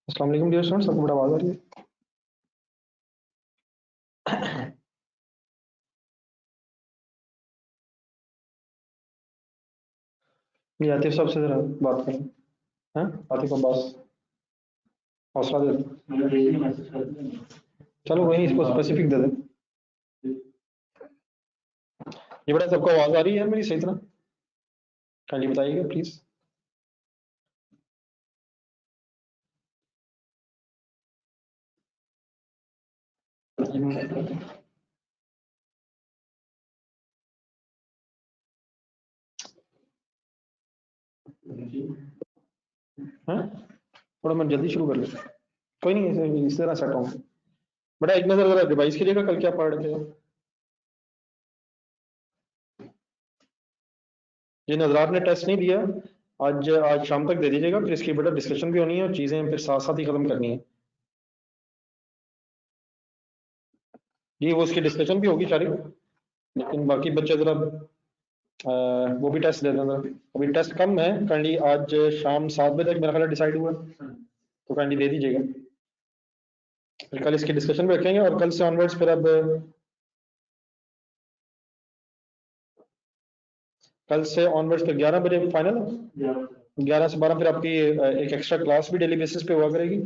अस्सलाम वालेकुम dear students, सबको बड़ा आवाज आ रही है? ये आतिफ साहब से जरा बात करें। हैं आतिफ अब्बास, हौसला दे दो। चलो वही इसको स्पेसिफिक दे दें। ये बड़ा सबको आवाज आ रही है मेरी सही तरह? काइंडली बताइएगा प्लीज। हैं थोड़ा मैं जल्दी शुरू कर ले। कोई नहीं, इस तरह सेट होंगे। बड़ा एक नजर जरा रिवाइज कीजिएगा कल क्या पढ़ रहे थे। जिन हजरात ने टेस्ट नहीं दिया, आज आज शाम तक दे दीजिएगा, फिर इसकी बड़ा डिस्कशन भी होनी है और चीजें फिर साथ साथ ही खत्म करनी है। जी वो उसकी डिस्कशन भी होगी सारी, लेकिन बाकी बच्चे जरा वो भी टेस्ट दे देना। अभी टेस्ट कम है, काइंडली आज शाम 7 बजे तक मेरा ख्याल डिसाइड हुआ, तो काइंडली दे दीजिएगा। फिर कल इसकी डिस्कशन भी रखेंगे और कल से ऑनवर्ड्स फिर अब कल से ऑनवर्ड्स फिर 11 बजे फाइनल है। 11 से 12 फिर आपकी एक एक्स्ट्रा क्लास भी डेली बेसिस पे हुआ करेगी।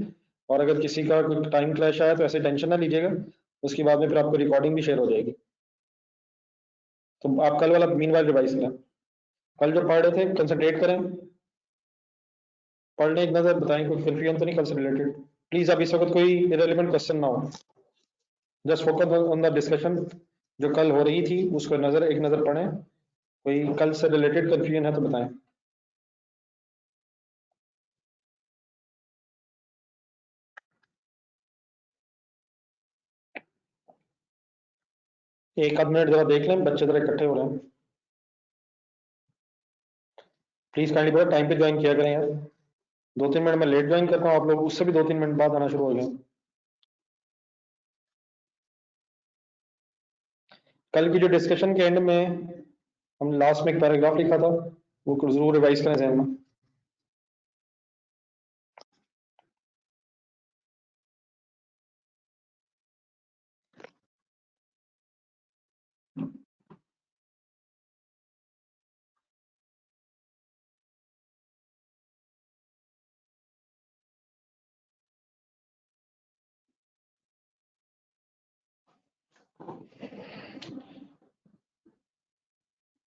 और अगर किसी का कोई टाइम क्लैश आया तो ऐसे टेंशन ना लीजिएगा, उसके बाद में फिर आपको रिकॉर्डिंग भी शेयर हो जाएगी। तो आप कल वाला मीनवाइल रिवाइज करें, कल जो पढ़ रहे थे कंसंट्रेट करें, पढ़ने एक नजर बताएं कोई कन्फ्यूजन तो नहीं कल से रिलेटेड। प्लीज अब इस वक्त कोई इरेलीवेंट क्वेश्चन ना हो, just focus on the discussion जो कल हो रही थी, उसको एक नजर पढ़ें। कोई कल से रिलेटेड कंफ्यूजन है तो बताएं। एक आध मिनट जरा देख लें, बच्चे जरा इकट्ठे हो रहे हैं। प्लीज काइंडली बहुत टाइम पे ज्वाइन किया करें यार। 2-3 मिनट में लेट ज्वाइन करता हूँ, आप लोग उससे भी 2-3 मिनट बाद आना शुरू हो गए। कल की जो डिस्कशन के एंड में हम लास्ट में एक पैराग्राफ लिखा था, वो जरूर रिवाइज करें जहन में।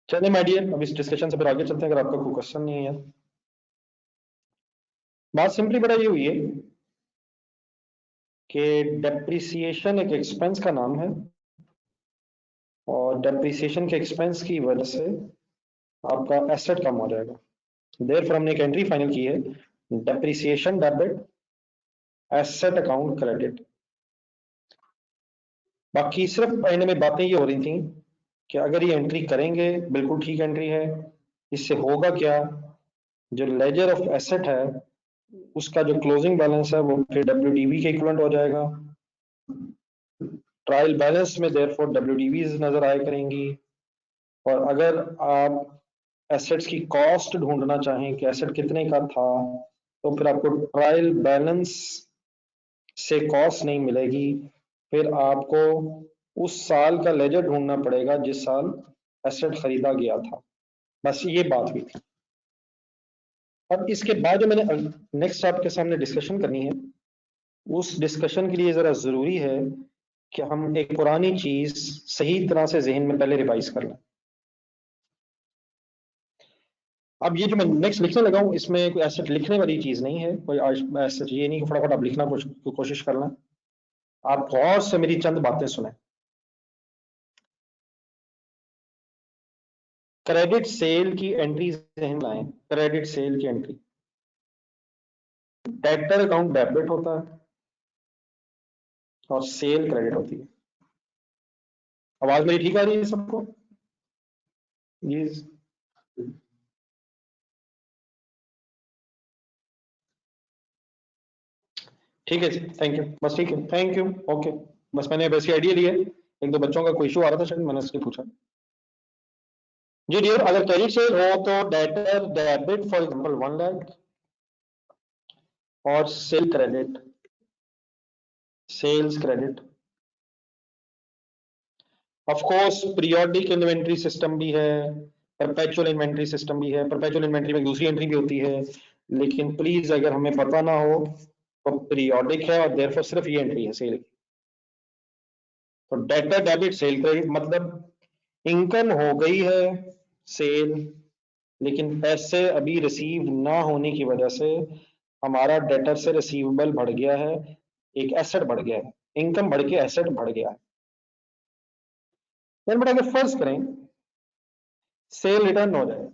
चलिए माय डियर, अब इस डिस्कशन से फिर आगे चलते हैं अगर आपका कोई क्वेश्चन नहीं है यार। बात सिंपली बड़ा ये हुई है कि डेप्रिसिएशन एक एक्सपेंस का नाम है, और डेप्रिसिएशन के एक्सपेंस की वजह से आपका एसेट कम हो जाएगा। देयरफॉर हमने एक एंट्री फाइनल की है, depreciation debit asset account credit. बाकी सिर्फ एंड में बातें ये हो रही थी कि अगर ये एंट्री करेंगे बिल्कुल ठीक एंट्री है, इससे होगा क्या, जो लेजर ऑफ एसेट है उसका जो क्लोजिंग बैलेंस है वो फिर डब्ल्यूडीवी के इक्विवेलेंट हो जाएगा। ट्रायल बैलेंस में देयरफॉर डब्ल्यूडीवीज नजर आया करेंगी। और अगर आप एसेट्स की कॉस्ट ढूंढना चाहें कि एसेट कितने का था, तो फिर आपको ट्रायल बैलेंस से कॉस्ट नहीं मिलेगी, फिर आपको उस साल का लेजर ढूंढना पड़ेगा जिस साल एसेट खरीदा गया था। बस ये बात हुई थी। अब इसके बाद जो मैंने नेक्स्ट आपके सामने डिस्कशन करनी है, उस डिस्कशन के लिए जरा जरूरी है कि हम एक पुरानी चीज सही तरह से जहन में पहले रिवाइज कर लें। अब ये जो मैं नेक्स्ट लिखने लगा हूं, इसमें कोई एसेट लिखने वाली चीज नहीं है, कोई एसेट ये नहीं कि फटाफट आप लिखना कोशिश करना। आप गौर से मेरी चंद बातें सुने। क्रेडिट सेल की एंट्री जहन लाएं, क्रेडिट सेल की एंट्री। डेटर अकाउंट डेबिट होता है और सेल क्रेडिट होती है। आवाज मेरी ठीक आ रही है सबको? ये ठीक है जी, थैंक यू। बस ठीक है, थैंक यू, ओके। बस मैंने वैसे आइडिया लिया, एक दो बच्चों का कोई इशू आ रहा था शायद, मैंने इसलिए पूछा। जी डियर, अगर क्रेडिट सेल हो तो debtor debit for example 1 lakh और sale credit, sales credit. Of course periodic inventory system भी है, परपेचुअल इन्वेंट्री सिस्टम भी है। परपेचुअल इन्वेंट्री में दूसरी एंट्री भी होती है, लेकिन प्लीज अगर हमें पता ना हो तो पीरियोडिक है और देयरफॉर सिर्फ ये एंट्री है सेल की। तो डेटर डेबिट सेल क्रेडिट मतलब इनकम हो गई है सेल, लेकिन पैसे अभी रिसीव ना होने की वजह से हमारा डेटर से रिसीवेबल बढ़ गया है, एक एसेट बढ़ गया है, इनकम बढ़ के एसेट बढ़ गया है। बट अगर फर्ज करें सेल रिटर्न हो जाए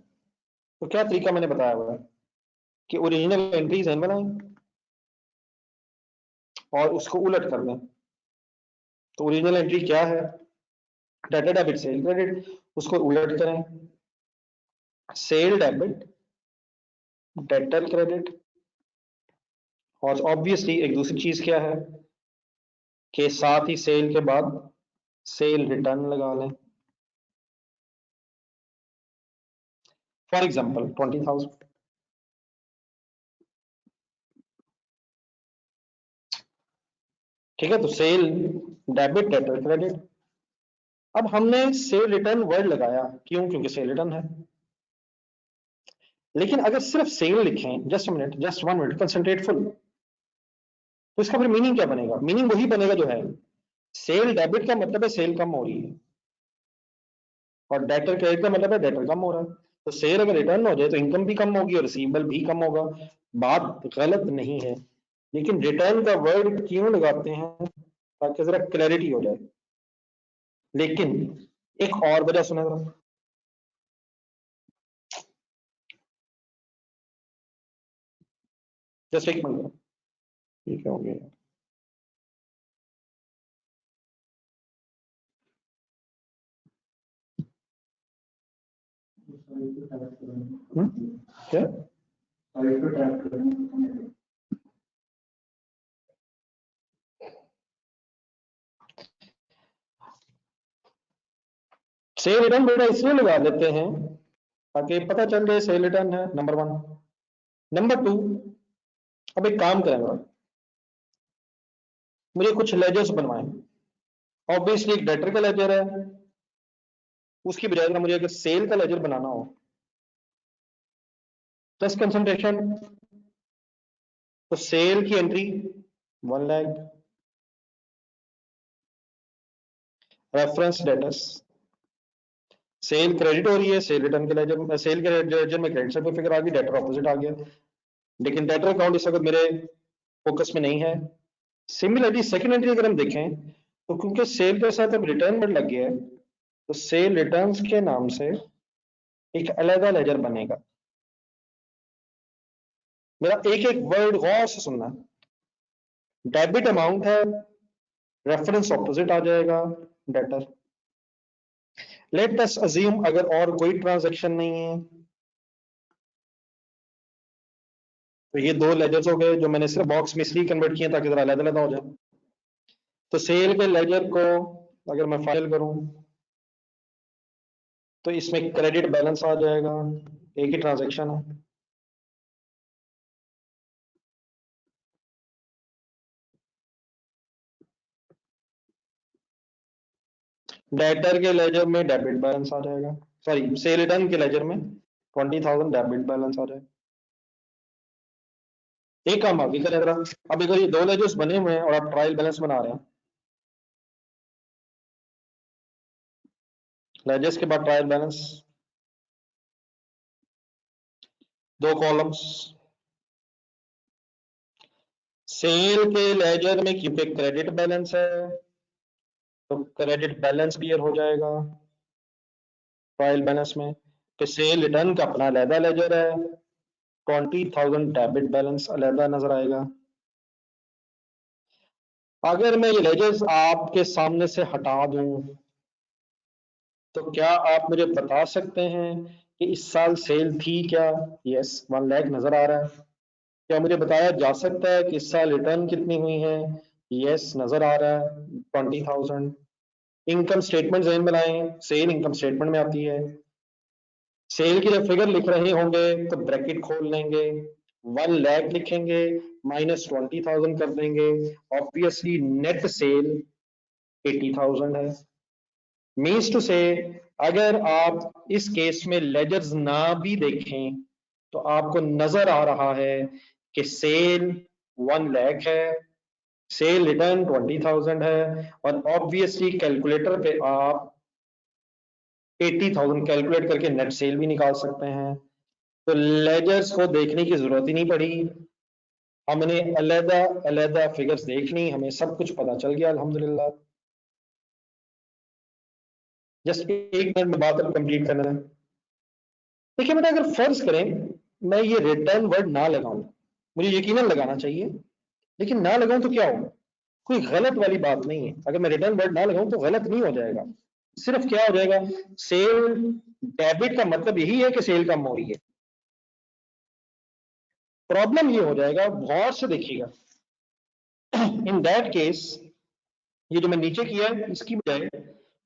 तो क्या तरीका मैंने बताया हुआ है कि ओरिजिनल एंट्रीज एन बनाएं और उसको उलट कर दें। तो ओरिजिनल एंट्री क्या है, डेटर डेबिट सेल क्रेडिट, उसको उलट करें, सेल डेबिट डेटर क्रेडिट। और ऑब्वियसली एक दूसरी चीज क्या है कि साथ ही सेल के बाद सेल रिटर्न लगा लें। फॉर एग्जांपल 20,000, ठीक है। तो सेल डेबिट डेटर क्रेडिट। अब हमने सेल रिटर्न वर्ड लगाया, क्यों? क्योंकि सेल रिटर्न है। लेकिन अगर सिर्फ सेल लिखें, just minute, just 1 minute, concentrate full, तो इसका फिर मीनिंग क्या बनेगा? मीनिंग वही बनेगा जो है, सेल डेबिट का मतलब है सेल कम हो रही है, और डेटर क्रेडिट का मतलब है डेटर कम हो रहा है। तो सेल अगर रिटर्न हो जाए तो इनकम भी कम होगी और रिसीवेबल भी कम होगा, बात गलत नहीं है। लेकिन रिटर्न का वर्ड क्यों लगाते हैं? ताकि जरा क्लैरिटी हो जाए। लेकिन एक और वजह सुना जरा, जस्ट एक मिनट, ठीक है, हो गया। क्या सेल रिटर्न बेटा इसलिए लगा देते हैं ताकि पता चल जाए सेल रिटर्न है, नंबर 1। नंबर 2, अब एक काम करेंगे, मुझे कुछ लेजर्स बनवाए। ऑब्वियसली एक डेटर का लेजर है, उसकी बजाय अगर मुझे अगर सेल का लेजर बनाना हो, प्लस कंसंट्रेशन, तो सेल की entry 1 lakh, reference debtors, cell credit हो रही है, सेल रिटर्न के लेजर में, सेल के लेजर में क्रेडिट सर्टिफिकेट आ गई, डेटर ऑपोजिट आ गया। लेकिन डेटर अकाउंट इस वक्त मेरे फोकस में नहीं है। सिमिलरली सेकंड एंट्री अगर हम देखें, तो क्योंकि सेल के साथ अब रिटर्न में लग गया है, तो सेल रिटर्न्स के नाम से एक अलग लेजर बनेगा। मेरा एक एक वर्ड गौर से सुनना। डेबिट अमाउंट है, रेफरेंस ऑपोजिट आ जाएगा, डेटर। लेट अस अज्यूम अगर और कोई ट्रांजैक्शन नहीं है, तो ये 2 लेजर्स हो गए जो मैंने सिर्फ बॉक्स में इसलिए कन्वर्ट किए ताकि जरा अलग अलग हो जाए। तो सेल के लेजर को अगर मैं फाइल करूं तो इसमें क्रेडिट बैलेंस आ जाएगा, एक ही ट्रांजैक्शन है। डेटर के लेजर में डेबिट बैलेंस आ जाएगा, सॉरी सेल रिटर्न के लेजर में 20,000 डेबिट बैलेंस आ जाएगा। एक काम आगे करें जरा, अब अगर ये 2 लेजर्स बने हुए हैं और आप ट्रायल बैलेंस बना रहे हैं, लेजर्स के बाद ट्रायल बैलेंस, 2 कॉलम्स। सेल के लेजर में क्योंकि क्रेडिट बैलेंस है तो क्रेडिट बैलेंस क्लियर हो जाएगा ट्रायल बैलेंस में। तो सेल रिटर्न का अपना अलहदा लेजर है, 20,000 डेबिट बैलेंस अलहदा नजर आएगा। अगर मैं ये लेजर्स आपके सामने से हटा दूं तो क्या आप मुझे बता सकते हैं कि इस साल सेल थी क्या? यस, 1 लाख नजर आ रहा है। क्या मुझे बताया जा सकता है कि इस साल रिटर्न कितनी हुई है? यस, नजर आ रहा है 20,000। इनकम स्टेटमेंट जहन बनाएं, सेल इनकम स्टेटमेंट में आती है। सेल की जब फिगर लिख रहे होंगे तो ब्रैकेट खोल लेंगे, 1 लाख लिखेंगे, -20,000 कर देंगे, ऑब्वियसली नेट सेल 80,000 है। मीन्स टू से अगर आप इस केस में लेजर्स ना भी देखें तो आपको नजर आ रहा है कि सेल 1 लाख है, सेल रिटर्न 20,000 है, और ऑब्वियसली कैलकुलेटर पे आप 80,000 कैलकुलेट करके नेट सेल भी निकाल सकते हैं। तो लेजर्स को देखने की जरूरत ही नहीं पड़ी, हमने अलग अलग फिगर्स देख ली, हमें सब कुछ पता चल गया अल्हम्दुलिल्लाह। जस्ट एक मिनट में बात कंप्लीट करना है। देखिए बेटा, अगर फर्ज करें मैं ये रिटर्न वर्ड ना लगाऊं, मुझे यकीनन लगाना चाहिए, लेकिन ना लगाऊं तो क्या होगा? कोई गलत वाली बात नहीं है, अगर मैं रिटर्न वर्ड ना लगाऊं तो गलत नहीं हो जाएगा। सिर्फ क्या हो जाएगा, सेल डेबिट का मतलब यही है कि सेल कम हो रही है। प्रॉब्लम ये हो जाएगा, गौर से देखिएगा, इन दैट केस ये जो मैं नीचे किया है इसकी बजाय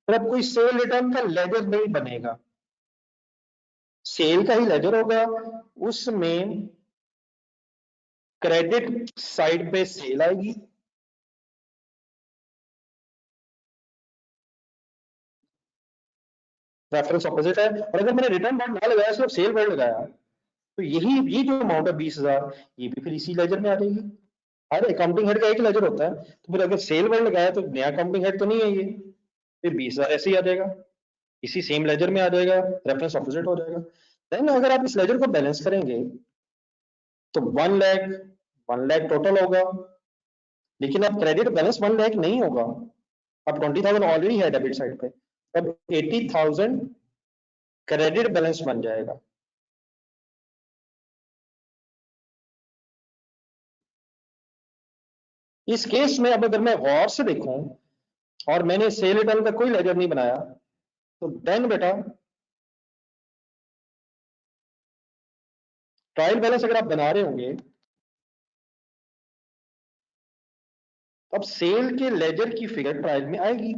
फिर अब कोई सेल रिटर्न का लेजर नहीं बनेगा, सेल का ही लेजर होगा, उसमें क्रेडिट साइड पे सेल आएगी, रेफरेंस ऑपोजिट है, और अगर मैंने रिटर्न वर्ड ना लगाया सिर्फ सेल वर्ड लगाया तो यही ये जो अमाउंट है 20,000 ये भी फिर इसी लेजर में आ जाएगी। हर अकाउंटिंग हेड का एक लेजर होता है, तो फिर अगर सेल वर्ड लगाया तो नया अकाउंटिंग हेड तो नहीं है ये, फिर 20,000 ऐसे ही आ जाएगा, इसी सेम लेजर में आ जाएगा, रेफरेंस ऑपोजिट हो जाएगा। देन अगर आप इस लेजर को बैलेंस करेंगे तो 1 लाख टोटल होगा, लेकिन अब क्रेडिट बैलेंस 1 लाख नहीं होगा, अब 20,000 ऑलरेडी है डेबिट साइड पे, अब 80,000 क्रेडिट बैलेंस बन जाएगा। इस केस में अब अगर मैं गौर से देखूं और मैंने सेल रिटर्न का कोई लेजर नहीं बनाया तो देन बेटा ट्रायल बैलेंस अगर आप बना रहे होंगे तो अब सेल के लेजर की फिगर ट्रायल में आएगी,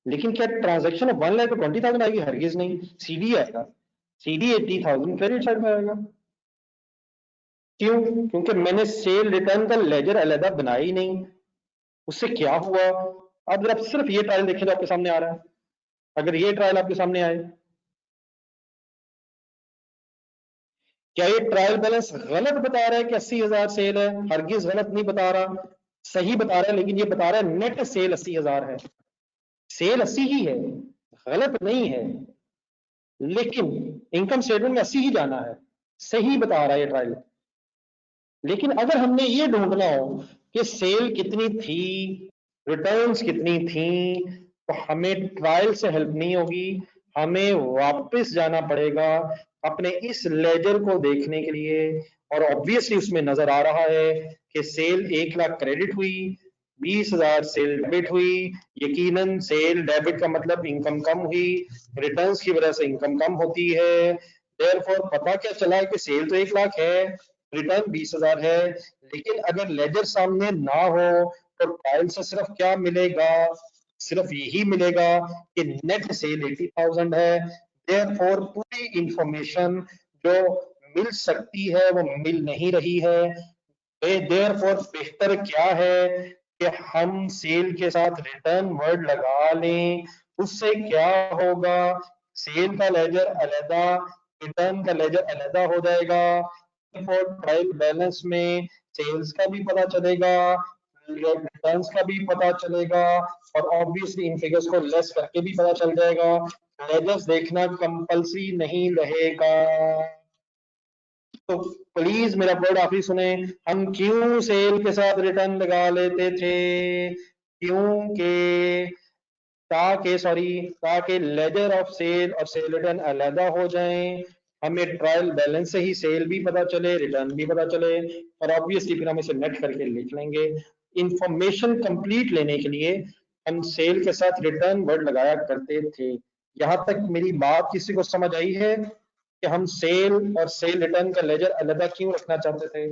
लेकिन क्या ट्रांजैक्शन ऑफ 1,20,000 आएगी? हरगिज नहीं, सीडी आएगा, सीडी 80,000 क्रेडिट साइड में आएगा। क्यों? क्योंकि मैंने सेल रिटर्न का लेजर अलग बनाया ही नहीं। उससे क्या हुआ, अब अगर आप सिर्फ ये ट्रायल देखें तो आपके सामने आ रहा है, अगर ये ट्रायल आपके सामने आए, क्या ये ट्रायल बैलेंस गलत बता रहा है कि 80,000 सेल है? हरगिज गलत नहीं बता रहा, सही बता रहा है, लेकिन ये बता रहा है नेट सेल 80,000 है, सेल 80 ही है, गलत नहीं है, लेकिन इनकम स्टेटमेंट में 80 ही जाना है, सही बता रहा है ये ट्रायल। लेकिन अगर हमने ये ढूंढना हो कि सेल कितनी थी, रिटर्न्स कितनी थी, तो हमें ट्रायल से हेल्प नहीं होगी, हमें वापस जाना पड़ेगा अपने इस लेजर को देखने के लिए, और ऑब्वियसली उसमें नजर आ रहा है कि सेल 1 लाख क्रेडिट हुई, 20,000 सेल डेबिट हुई, यकीनन सेल डेबिट का मतलब इनकम कम हुई, रिटर्न्स की वजह से इनकम कम होती है, देयरफॉर पता क्या चला है कि सेल तो 1 लाख है, रिटर्न 20,000 है, लेकिन अगर लेजर सामने ना हो तो ट्रायल से सिर्फ क्या मिलेगा, सिर्फ यही मिलेगा कि नेट सेल 80,000 है, देयरफॉर पूरी इंफॉर्मेशन जो मिल सकती है वो मिल नहीं रही है। देयरफॉर बेहतर क्या है कि हम सेल के साथ रिटर्न वर्ड लगा लें, उससे क्या होगा, सेल का लेजर अलहदा, रिटर्न का लेजर अलहदा हो जाएगा, ट्रायल बैलेंस में सेल्स का भी पता चलेगा, रिटर्न्स का भी पता चलेगा, और ऑब्वियसली इन फिगर्स को लेस करके भी पता चल जाएगा, लेजर्स देखना कंपल्सरी नहीं रहेगा। तो प्लीज मेरा वर्ड आखिरी सुने, हम क्यों सेल के साथ रिटर्न लगा लेते थे, क्योंकि ताकि लेजर ऑफ सेल और सेल रिटर्न अलहदा हो जाएं, हमें ट्रायल बैलेंस से ही सेल भी पता चले, रिटर्न भी पता चले, और ऑब्वियसली फिर हम इसे नेट करके लिख लेंगे। इंफॉर्मेशन कंप्लीट लेने के लिए हम सेल के साथ रिटर्न वर्ड लगाया करते थे। यहां तक मेरी बात किसी को समझ आई है कि हम सेल और सेल रिटर्न का लेजर अलग क्यों रखना चाहते थे?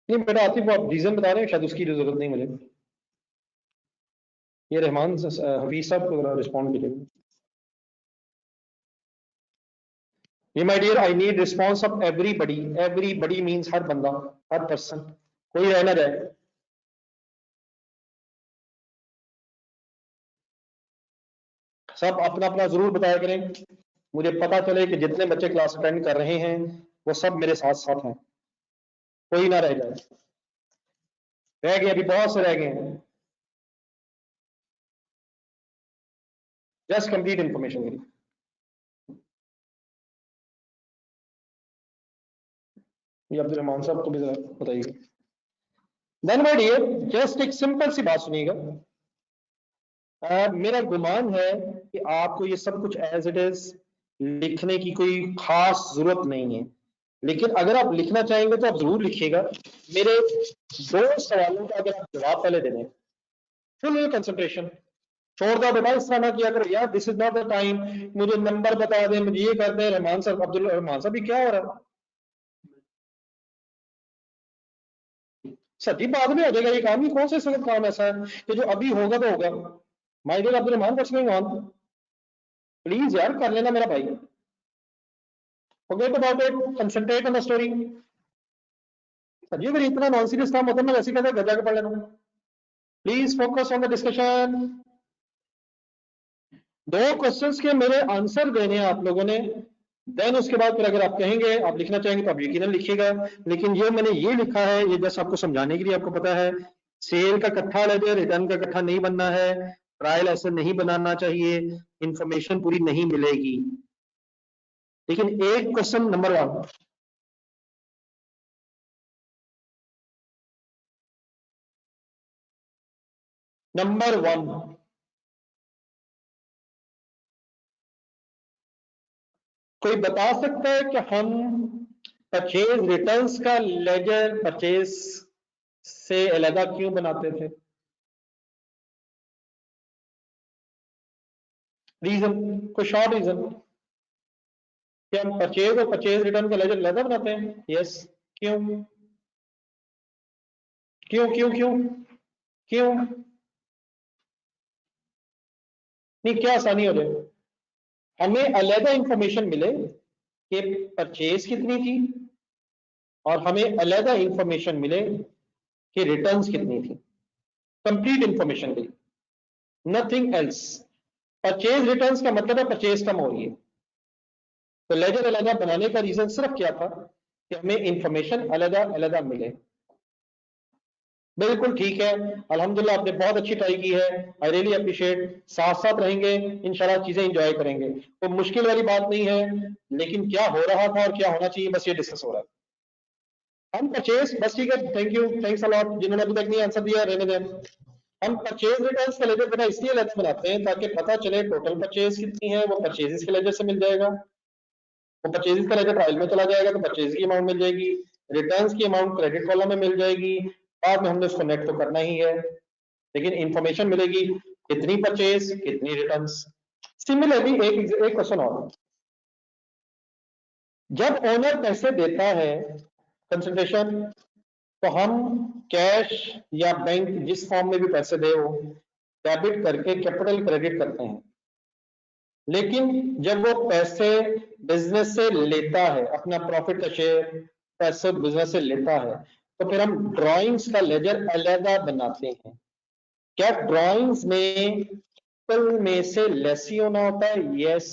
नहीं बेटा आतिफ, आप रीजन बता रहे हैं, शायद उसकी जरूरत नहीं मुझे। ये रहमान हफीज साहब रिस्पॉन्ड कीजिएगा। ये my dear I need response of everybody, everybody means हर बंदा, हर पर्सन, कोई रह ना जाए। सब अपना अपना जरूर बताया करें, मुझे पता चले कि जितने बच्चे क्लास अटेंड कर रहे हैं वो सब मेरे साथ साथ हैं, कोई ना रह जाए। रह गए अभी बहुत से रह गए हैं। जस्ट कंप्लीट इंफॉर्मेशन मेरी। ये अब्दुल रहमान साहब को भी जरा बताइए। देन माय डियर जस्ट एक सिंपल सी बात सुनिएगा। मेरा गुमान है कि आपको ये सब कुछ एज इट इज लिखने की कोई खास जरूरत नहीं है, लेकिन अगर आप लिखना चाहेंगे तो आप जरूर लिखिएगा। मेरे 2 सवालों का अगर आप जवाब पहले दे दें, फुल कंसंट्रेशन, छोड़ दो बेटा इस तरह ना किया करो यार, this is not the time, मुझे नंबर बता दें, मुझे ये कर दें। रहमान साहब, अब्दुल रहमान साहब, क्या हो रहा है सर जी? बाद में हो जाएगा ये काम, ही कौन सा सब काम ऐसा है कि जो अभी होगा तो होगा। My dear Abdul Rahman, what's going on? Please यार कर लेना मेरा भाई। Forget about it, concentrate on the story. Sir ji अगर इतना नॉन सीरियस काम होता है ना, वैसे कहते घर जाकर पढ़ लेना। Please focus on the discussion. 2 questions के मेरे आंसर देने हैं आप लोगों ने, देन उसके बाद फिर अगर आप कहेंगे आप लिखना चाहेंगे तो आप यकीनन लिखिएगा। लेकिन ये मैंने ये लिखा है ये जस्ट आपको समझाने के लिए, आपको पता है सेल का इकट्ठा लेजर रिटर्न का इकट्ठा नहीं बनना है, ट्रायल ऐसे नहीं बनाना चाहिए, इंफॉर्मेशन पूरी नहीं मिलेगी। लेकिन एक क्वेश्चन नंबर 1, नंबर 1, कोई बता सकता है कि हम परचेज रिटर्न्स का लेजर परचेज से अलग क्यों बनाते थे? रीजन, कोई शॉर्ट रीजन कि हम परचेज और परचेज रिटर्न का लेजर अलग बनाते हैं? यस, क्यों क्यों क्यों क्यों क्यों? नहीं, क्या आसानी हो जाए, हमें अलग इंफॉर्मेशन मिले कि परचेज कितनी थी और हमें अलग इंफॉर्मेशन मिले कि रिटर्न्स कितनी थी, कंप्लीट इंफॉर्मेशन दी, नथिंग एल्स। परचेज रिटर्न्स का मतलब है परचेज कम हो रही है, तो लेजर अलग बनाने का रीजन सिर्फ क्या था कि हमें इंफॉर्मेशन अलग अलग मिले। बिल्कुल ठीक है, अल्हम्दुलिल्लाह आपने बहुत अच्छी ट्राई की है, आई रियली अप्रिशिएट। साथ साथ रहेंगे इंशाल्लाह चीजें एंजॉय करेंगे, तो मुश्किल वाली बात नहीं है, लेकिन क्या हो रहा था और क्या होना चाहिए बस ये डिस्कस हो रहा है। हम परचेज, बस ठीक है, thank you, thanks a lot, जिन्होंने अभी तक नहीं आंसर दिया रहने दें। हम परचेज रिटर्न्स का लेजर बना इसलिए अलग बनाते हैं ताकि पता चले टोटल परचेज कितनी है, वो परचेजेस के लेजर से मिल जाएगा। वो परचेज का लेजर ट्रायल में चला जाएगा तो परचेज की अमाउंट मिल जाएगी, रिटर्न्स की अमाउंट क्रेडिट कॉलम में मिल जाएगी, बाद में हमने उसको नेट तो करना ही है, लेकिन इंफॉर्मेशन मिलेगी कितनी परचेज कितनी रिटर्न्स। सिमिलरली एक क्वेश्चन और, जब ओनर पैसे देता है, कंसंट्रेशन, तो हम कैश या बैंक जिस फॉर्म में भी पैसे दे वो डेबिट करके कैपिटल क्रेडिट करते हैं। लेकिन जब वो पैसे बिजनेस से लेता है, अपना प्रॉफिट का शेयर पैसे बिजनेस से लेता है, तो फिर हम ड्राइंग्स का लेजर अलग बनाते हैं। क्या ड्राइंग्स में कैपिटल में से लेस ही होना होता है? यस,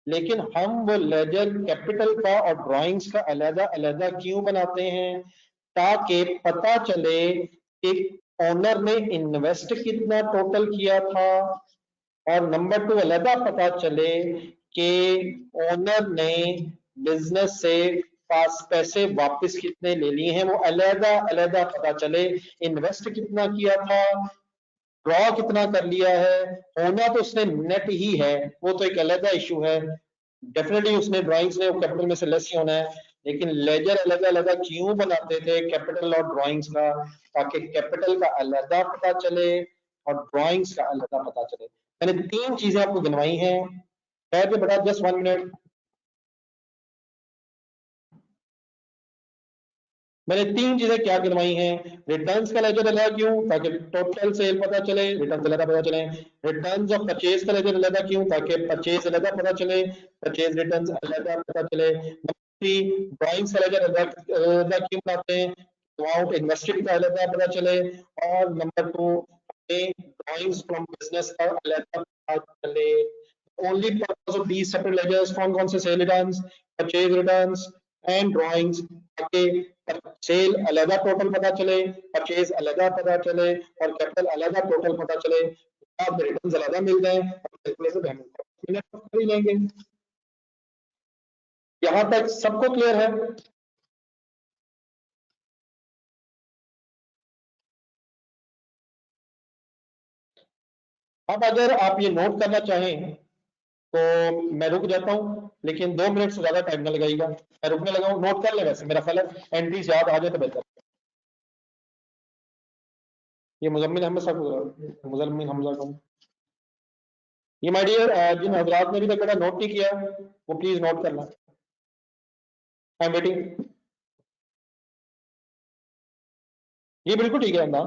लेकिन हम वो लेजर कैपिटल का और ड्राइंग्स का अलग अलग क्यों बनाते हैं? ताकि पता चले कि ओनर ने इन्वेस्ट कितना टोटल किया था, और नंबर 2 अलग पता चले कि ओनर ने बिजनेस से पास पैसे वापस कितने ले लिए हैं, वो अलग अलग पता चले। इन्वेस्ट कितना किया था, ड्रॉ कितना कर लिया है, होना तो उसने नेट ही है, वो तो एक अलग इशू है, डेफिनेटली उसने ड्राइंग्स ने कैपिटल में से लेस ही होना है। लेकिन लेजर अलग अलग क्यों बनाते थे कैपिटल और ड्राइंग्स का? ताकि कैपिटल का अलग पता चले और ड्राइंग्स का अलग पता चले। मैंने 3 चीजें आपको गिनवाई हैं, खैर के बेटा जस्ट 1 मिनट। मैंने 3 चीजें क्या गिनवाई हैं। रिटर्न्स का लेजर अलग क्यों, ताकि टोटल सेल पता चले, रिटर्न अलग पता चले। रिटर्न्स ऑफ परचेज का लेजर अलग क्यों, ताकि परचेज अलग पता चले, परचेज रिटर्न्स अलग पता चले। ड्राइंग्स का लेजर अलग क्यों बनाते हैं, अमाउंट इन्वेस्टेड का अलग पता चले। और नंबर 2, ड्राइंग्स फ्रॉम बिजनेस का अलग पता चले। Only purpose of these separate ledgers कौन कौन से, sale returns, purchase returns and drawings, ताकि सेल अलग टोटल पता चले, परचेज अलग पता चले और कैपिटल अलग टोटल पता चले। आप रिटर्न्स अलग मिल जाए, कैलकुलेटर मिनट कर ही लेंगे। यहां तक सबको क्लियर है? अब अगर आप ये नोट करना चाहें तो मैं रुक जाता हूं, लेकिन 2 मिनट से ज्यादा टाइम ना लगाइएगा। मैं रुकने लगा हूं, नोट कर ले, वैसे मेरा ख्याल है एंट्रीज याद आ जाए तो बेहतर। ये मुजम्मिल अहमद साहब, मुजम्मिल हमजा का। ये माय डियर, जिन हजरात ने अभी तक मेरा नोट नहीं किया वो प्लीज नोट करना। आई एम वेटिंग। ये बिल्कुल ठीक है अंदा।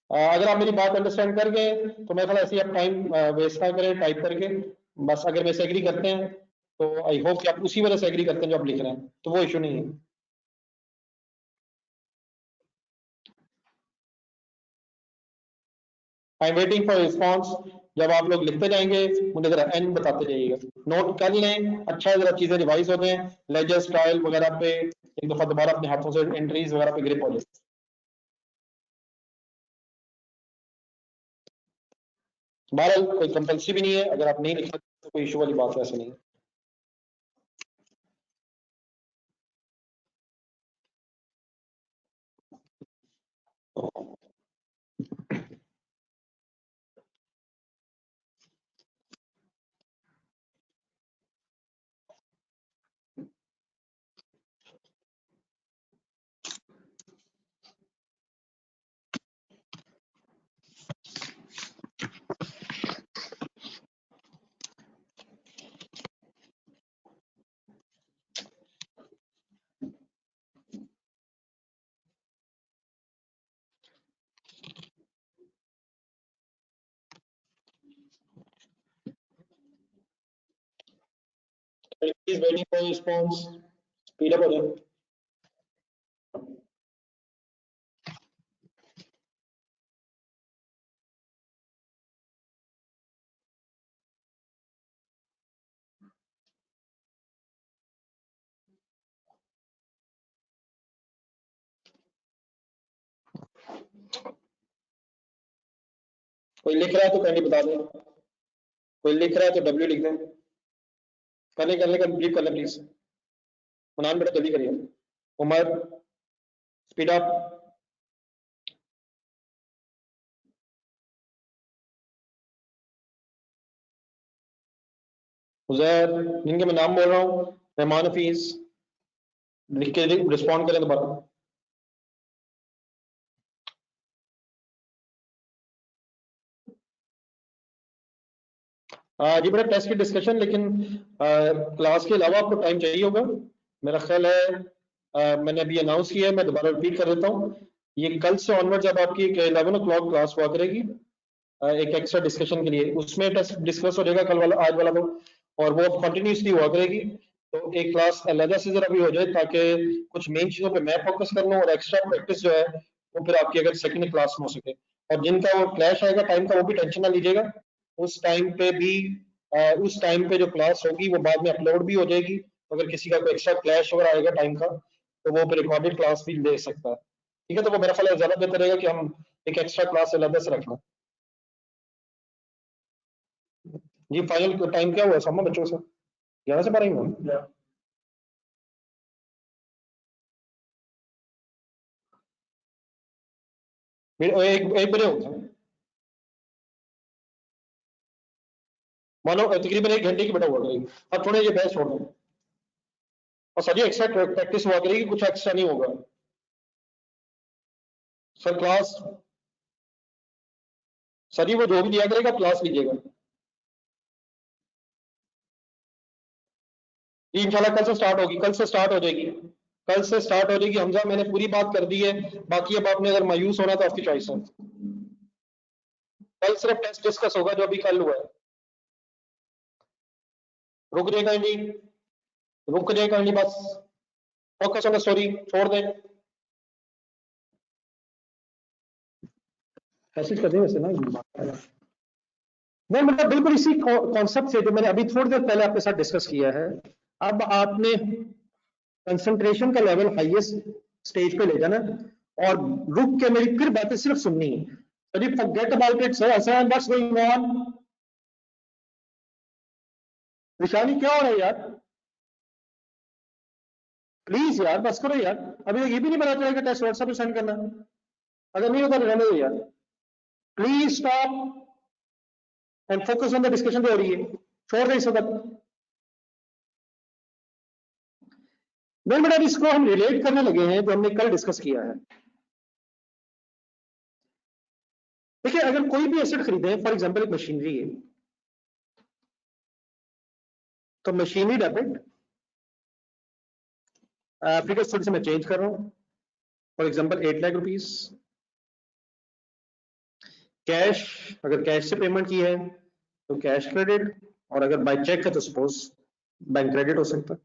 अगर आप मेरी बात अंडरस्टैंड कर गए तो मैं ख्याल ऐसे ही आप टाइम वेस्ट ना करें टाइप करके। बस अगर मेरे से एग्री करते हैं तो आई होप कि आप उसी वजह से एग्री करते हैं जो आप लिख रहे हैं, तो वो इशू नहीं है। आई एम वेटिंग फॉर रिस्पॉन्स। जब आप लोग लिखते जाएंगे मुझे जरा एन बताते जाइएगा। नोट कर लें, अच्छा है, जरा चीजें रिवाइज हो जाए, लेजर स्टाइल वगैरह पे एक दफा दोबारा अपने हाथों से एंट्रीज वगैरह पे ग्रिप हो जाए। बहरहाल कोई कंपल्सरी भी नहीं है, अगर आप नहीं लिखते तो कोई इशू वाली बात वैसे नहीं है। Please waiting for response, speed up हो जाए। कोई लिख रहा है तो पहले बता दें, कोई लिख रहा है तो डब्ल्यू लिख दें। करने कंप्लीट कर लें प्लीज। मनान बेटा जल्दी करिए। Umar, speed up. उजैर, जिनके मैं नाम बोल रहा हूँ, रहमान हफीज, लिख के रिस्पॉन्ड करें दोबारा। जी बेटा, टेस्ट की डिस्कशन, लेकिन क्लास के अलावा आपको टाइम चाहिए होगा मेरा ख्याल है। मैंने अभी अनाउंस किया है, मैं दोबारा रिपीट कर देता हूँ। ये कल से ऑनवर्ड जब आपकी 11 o'clock क्लास हुआ करेगी, एक एक्स्ट्रा डिस्कशन के लिए, उसमें टेस्ट डिस्कस हो जाएगा कल वाला, आज वाला तो, और वो कंटिन्यूसली हुआ करेगी। तो एक क्लास अलग से जरा भी हो जाए, ताकि कुछ मेन चीजों पे मैं फोकस कर लूँ और एक्स्ट्रा प्रैक्टिस जो है वो फिर आपकी अगर सेकंड क्लास में हो सके। और जिनका वो क्लैश आएगा टाइम का, वो भी टेंशन ना लीजिएगा। उस टाइम पे भी उस टाइम पे जो क्लास होगी वो बाद में अपलोड भी हो जाएगी। तो अगर किसी का कोई एक्स्ट्रा क्लैश वगैरह आएगा टाइम का, तो वो फिर रिकॉर्डेड क्लास भी ले सकता है। ठीक है, तो वो मेरा ख्याल है ज्यादा बेहतर रहेगा कि हम एक एक्स्ट्रा क्लास अलग से रखना। जी फाइनल टाइम क्या हुआ सामा बच्चों से, 11 से 12 ही हुआ। एक एक बजे होता है, मानो तकरीबन 1 घंटे की बेटा हुआ करेगी। अब थोड़े ये बहस छोड़ दो, और सर ये एक्स्ट्रा प्रैक्टिस हुआ करेगी, कुछ एक्स्ट्रा नहीं होगा। सर क्लास, सर ये वो जो भी दिया करेगा क्लास लीजिएगा। ये इंशाल्लाह कल से स्टार्ट होगी, कल से स्टार्ट हो जाएगी। कल से स्टार्ट हो जाएगी हमजा, मैंने पूरी बात कर दी है, बाकी अब आपने अगर मायूस होना तो आपकी चॉइस है। कल सिर्फ टेस्ट डिस्कस होगा जो अभी कल हुआ है। रुक जाएगा जी, रुक जाएगा जी, बस फोकस ऑन द स्टोरी, छोड़ दें। मैसेज कर दें वैसे ना, नहीं मतलब बिल्कुल इसी कॉन्सेप्ट से जो मैंने अभी थोड़ी देर पहले आपके साथ डिस्कस किया है। अब आपने कंसंट्रेशन का लेवल हाईएस्ट स्टेज पे ले जाना और रुक के मेरी फिर बातें सिर्फ सुननी है। Sir forget about it sir, what's going on. Vishali क्या हो रहा है यार, प्लीज यार बस करो यार, अभी ये भी नहीं पता चलेगा टेस्ट व्हाट्सएप पे सेंड करना, अगर नहीं होता तो रहने दो यार। Please stop and focus on the discussion जो हो रही है, छोड़ दें इस वक्त। नहीं बेटा इसको हम रिलेट करने लगे हैं जो हमने कल डिस्कस किया है। देखिए अगर कोई भी एसेट खरीदे, फॉर एग्जांपल एक मशीनरी है, तो मशीनरी डेबिट, फिगर थोड़ी सी मैं चेंज कर रहा हूं, for example 8 lakh rupees cash, अगर कैश से पेमेंट की है तो कैश क्रेडिट, और अगर बाय चेक है तो सपोज बैंक क्रेडिट हो सकता है।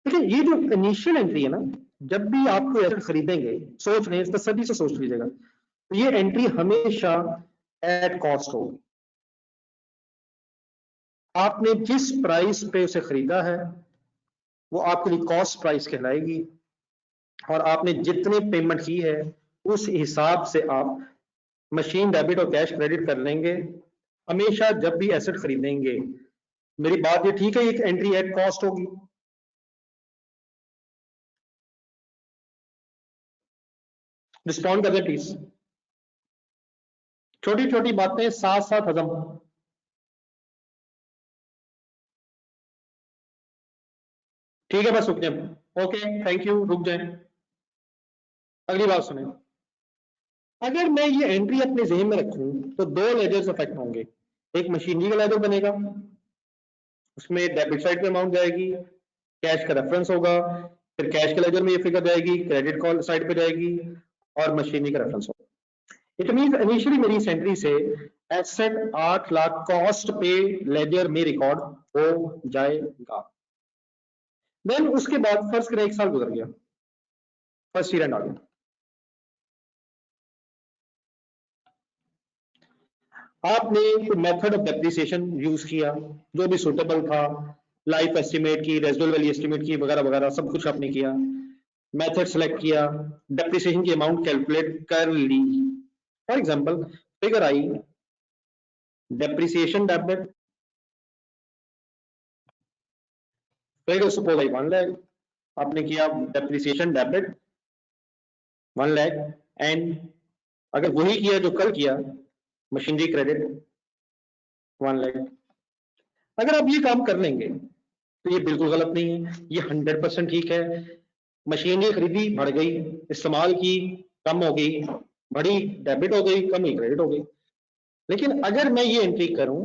देखिए ये जो इनिशियल एंट्री है ना, जब भी आप कोई एसेट खरीदेंगे, सोच रहे हैं तो सभी से सोच लीजिएगा, तो ये एंट्री हमेशा एट कॉस्ट होगी। आपने जिस प्राइस पे उसे खरीदा है वो आपके लिए कॉस्ट प्राइस कहलाएगी, और आपने जितने पेमेंट की है उस हिसाब से आप मशीन डेबिट और कैश क्रेडिट कर लेंगे हमेशा जब भी एसेट खरीदेंगे। मेरी बात ये ठीक है, एक एंट्री एट कॉस्ट होगी। रिस्पॉन्ड कर दे प्लीज, छोटी छोटी बातें साथ साथ हजम। ठीक है बस रुक जाए, ओके थैंक यू, रुक जाए। अगली बात सुने, अगर मैं ये एंट्री अपने ज़हन में रखूं तो दो लेजर्स अफेक्ट होंगे। एक मशीनरी का लेजर बनेगा, उसमें डेबिट साइड पे अमाउंट जाएगी, कैश का रेफरेंस होगा, फिर कैश के लेजर में ये फिगर जाएगी, क्रेडिट कॉल साइड पे जाएगी, और मशीनरी का रेफरेंस होगा। इट मींस इनिशियली मेरी इस एंट्री से एसेट 8 लाख कॉस्ट पे लेजर में रिकॉर्ड हो जाएगा। देन उसके बाद फर्स्ट करें 1 साल गुजर गया, फर्स्ट ईयर एंड आ गया, आपने मेथड ऑफ डेप्रिसिएशन यूज किया जो भी सुटेबल था, लाइफ एस्टिमेट की, रेजिडुअल वैल्यू एस्टिमेट की, वगैरह वगैरह सब कुछ आपने किया, मेथड सेलेक्ट किया, डेप्रिसिएशन की अमाउंट कैलकुलेट कर ली। For example figure I depreciation debit, figure suppose I 1 lakh, आपने किया डेप्रिसिएशन डेबिट 1 लाख, एंड अगर वही किया जो कल किया मशीनरी क्रेडिट 1 लाख, अगर आप ये काम कर लेंगे तो ये बिल्कुल गलत नहीं है, ये 100% ठीक है। मशीनरी खरीदी बढ़ गई, इस्तेमाल की कम हो गई, बढ़ी डेबिट हो गई, कम ही क्रेडिट हो गई। लेकिन अगर मैं ये एंट्री करूं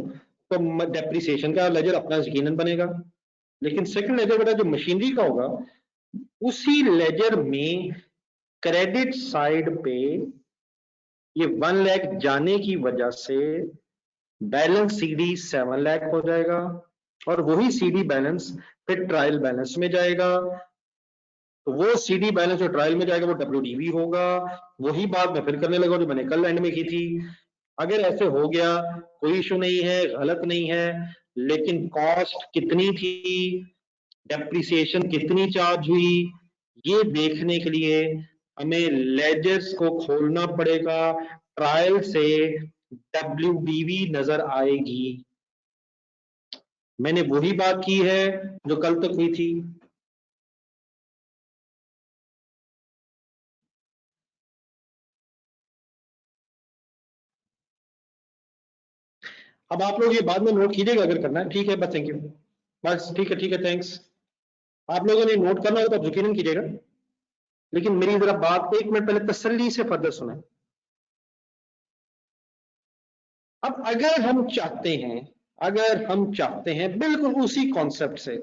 तो डेप्रिसिएशन का लेजर अपना यकीनन बनेगा, लेकिन सेकंड लेजर बेटा जो मशीनरी का होगा उसी लेजर में क्रेडिट साइड पे ये 1 लाख जाने की वजह से बैलेंस सीडी 7 लाख हो जाएगा, और वही सीडी बैलेंस फिर ट्रायल बैलेंस में जाएगा, तो वो सीडी बैलेंस जो ट्रायल में जाएगा वो डब्ल्यूडीवी होगा। वही बात मैं फिर करने लगा जो मैंने कल एंड में की थी। अगर ऐसे हो गया कोई इशू नहीं है, गलत नहीं है, लेकिन कॉस्ट कितनी थी, डेप्रिसिएशन कितनी चार्ज हुई, ये देखने के लिए हमें लेजर्स को खोलना पड़ेगा, ट्रायल से डब्ल्यूडीवी नजर आएगी। मैंने वही बात की है जो कल तक हुई थी। अब आप लोग ये बाद में नोट कीजिएगा अगर करना है, ठीक है बस, थैंक यू, बस ठीक है थैंक्स। आप लोगों ने नोट करना होगा तो यकीनन कीजिएगा, लेकिन मेरी जरा बात 1 मिनट पहले तसल्ली से फर्दर सुने। अब अगर हम चाहते हैं बिल्कुल उसी कॉन्सेप्ट से,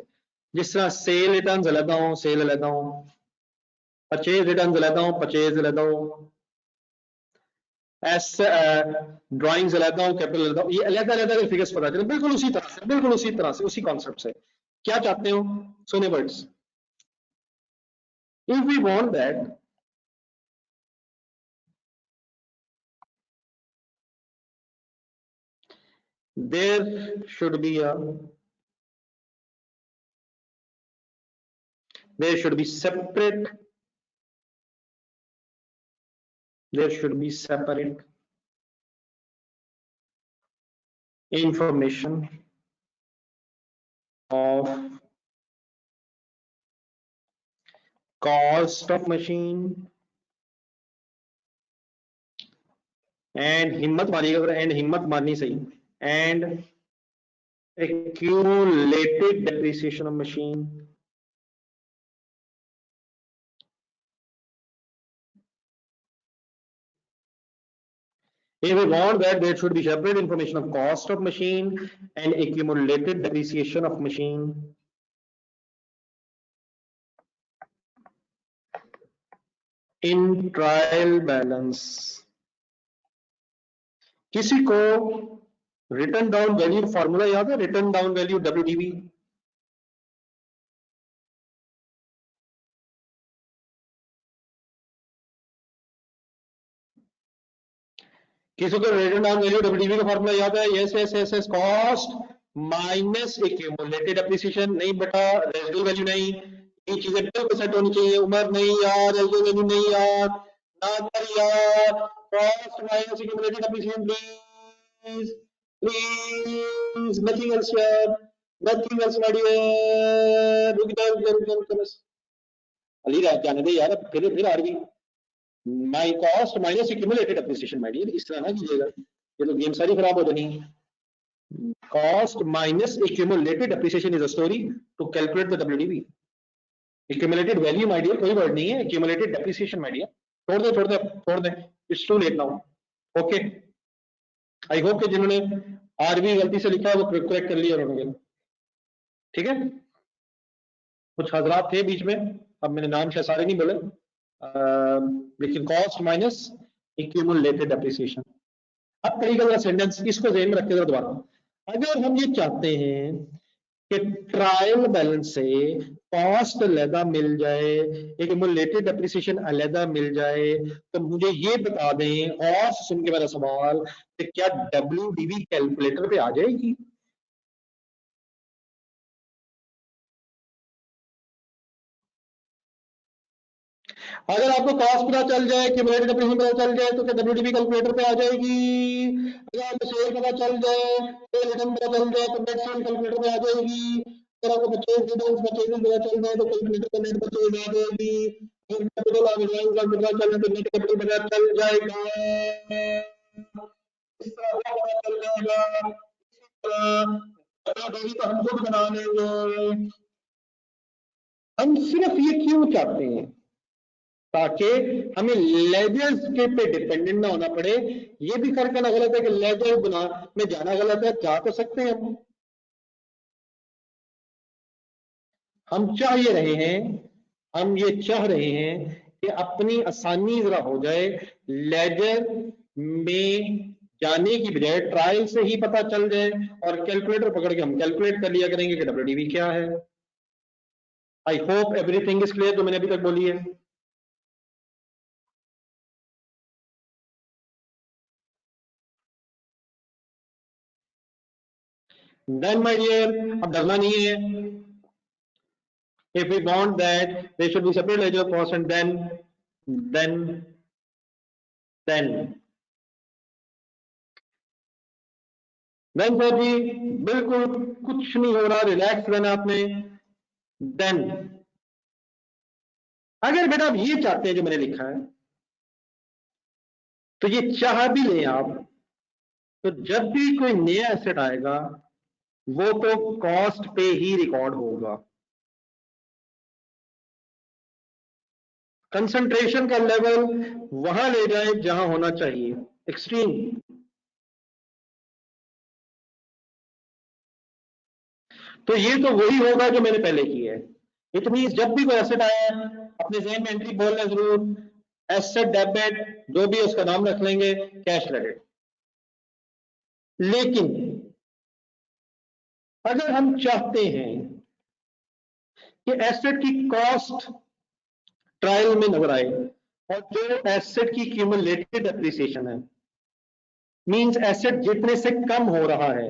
जिस तरह सेल रिटर्न्स अलग हों, सेल अलग हों, परचेज रिटर्न लेता हूँ, परचेज लेता हूँ, एस ड्राइंग्स लेता हूँ, कैपिटल लेता हूँ, ये अलग अलग फिगर्स पता चले, बिल्कुल उसी तरह से, बिल्कुल उसी तरह से, उसी कॉन्सेप्ट से। क्या चाहते हो? सुने words, if we want that there should be a there should be separate there should be separate information of cost of machine and हिम्मत मारिएगा अगर, एंड हिम्मत मारनी सही, and accumulated depreciation of machine if we want that there should be separate information of cost of machine and accumulated depreciation of machine in trial balance। किसी को return down value formula याद है? Return down value WDV, किसी को return down value WDV का formula याद है? Yes yes yes yes, cost minus accumulated appreciation. नहीं बेटा, रेजिडुअल वैल्यू नहीं, ये चीजें बिल्कुल सेट होनी चाहिए। उमर नहीं यार, रेजिडुअल वैल्यू नहीं यार, नागर यार, cost minus accumulated appreciation please, please, nothing else यार, नथिंग एल्स माय डियर। रुक जाओ रुक जाओ रुक जाओ रुक जाओ बस, अली रात जाने दे यार, फिर आ रही my cost minus accumulated appreciation. My dear, इस तरह ना कीजिएगा, ये तो गेम सारी खराब हो जानी। Cost minus accumulated appreciation is a story to calculate the WDV। Accumulated value my dear कोई वर्ड नहीं है, एक्यूमुलेटेड डेप्रिसिएशन माय डियर। छोड़ दे छोड़ दे छोड़ दे, it's too late now. Okay, I hope कि जिन्होंने आरबी गलती से लिखा है वो करेक्ट कर लिया उन्होंने। ठीक है, कुछ हजरात थे बीच में, अब मैंने नाम शायद सारे नहीं बोले, लेकिन कॉस्ट माइनस एक्यूमुलेटेड डेप्रिसिएशन। अब तरीका जरा सेंटेंस, इसको ध्यान में रखते जरा दोबारा। अगर हम ये चाहते हैं कि ट्रायल बैलेंस से कॉस्ट अलहदा मिल जाए, एक्यूमुलेटेड डेप्रिसिएशन अलहदा मिल जाए, तो मुझे ये बता दें, और सुन के मेरा सवाल, कि क्या WDV कैलकुलेटर पे आ जाएगी? अगर आपको कॉस्ट पता चल जाए, क्यूमुलेटेड डेप्रिसिएशन पता चल जाए, तो क्या WDV कैलकुलेटर पे आ जाएगी? अगर आपको सेल पता चल जाए, सेल रिटर्न पता चल जाए, तो नेट सेल कैलकुलेटर पे आ जाएगी। अगर आपको परचेज रिटर्न परचेज पता चल जाए, तो कैलकुलेटर पे नेट परचेज आ जाएगी। अगर कैपिटल ऑफ इन्वेंटरी पता चल जाए, तो नेट कैपिटल पता चल जाएगा। इस तरह वो पता चल जाएगा, इसी तरह बता देगी तो हम खुद बना लेंगे। हम सिर्फ ये क्यों चाहते हैं? ताकि हमें लेजर्स के पे डिपेंडेंट ना होना पड़े। ये भी फर्क करना गलत है कि लेजर बना में जाना गलत है, जा तो सकते हैं हम चाह ये रहे हैं, हम ये चाह रहे हैं कि अपनी आसानी जरा हो जाए, लेजर में जाने की बजाय ट्रायल से ही पता चल जाए, और कैलकुलेटर पकड़ के हम कैलकुलेट कर लिया करेंगे कि WDV क्या है। I hope everything is clear जो मैंने अभी तक बोली है। देन माय डियर, अब डरना नहीं है। If we want that there should be separate ledger of cost, and then then sir ji बिल्कुल कुछ नहीं हो रहा, रिलैक्स रहना आपने। देन अगर बेटा आप ये चाहते हैं जो मैंने लिखा है, तो ये चाह भी लें आप, तो जब भी कोई नया एसेट आएगा वो तो कॉस्ट पे ही रिकॉर्ड होगा। कंसंट्रेशन का लेवल वहां ले जाए जहां होना चाहिए, एक्सट्रीम। तो ये तो वही होगा जो मैंने पहले किया है। इट मींस जब भी कोई एसेट आया अपने जहन में एंट्री बोलना जरूर, एसेट डेबिट जो भी उसका नाम रख लेंगे, कैश क्रेडिट। लेकिन अगर हम चाहते हैं कि एसेट की कॉस्ट ट्रायल में नजर आए और जो एसेट की क्यूमुलेटेड एप्रिसिएशन है, मींस एसेट जितने से कम हो रहा है,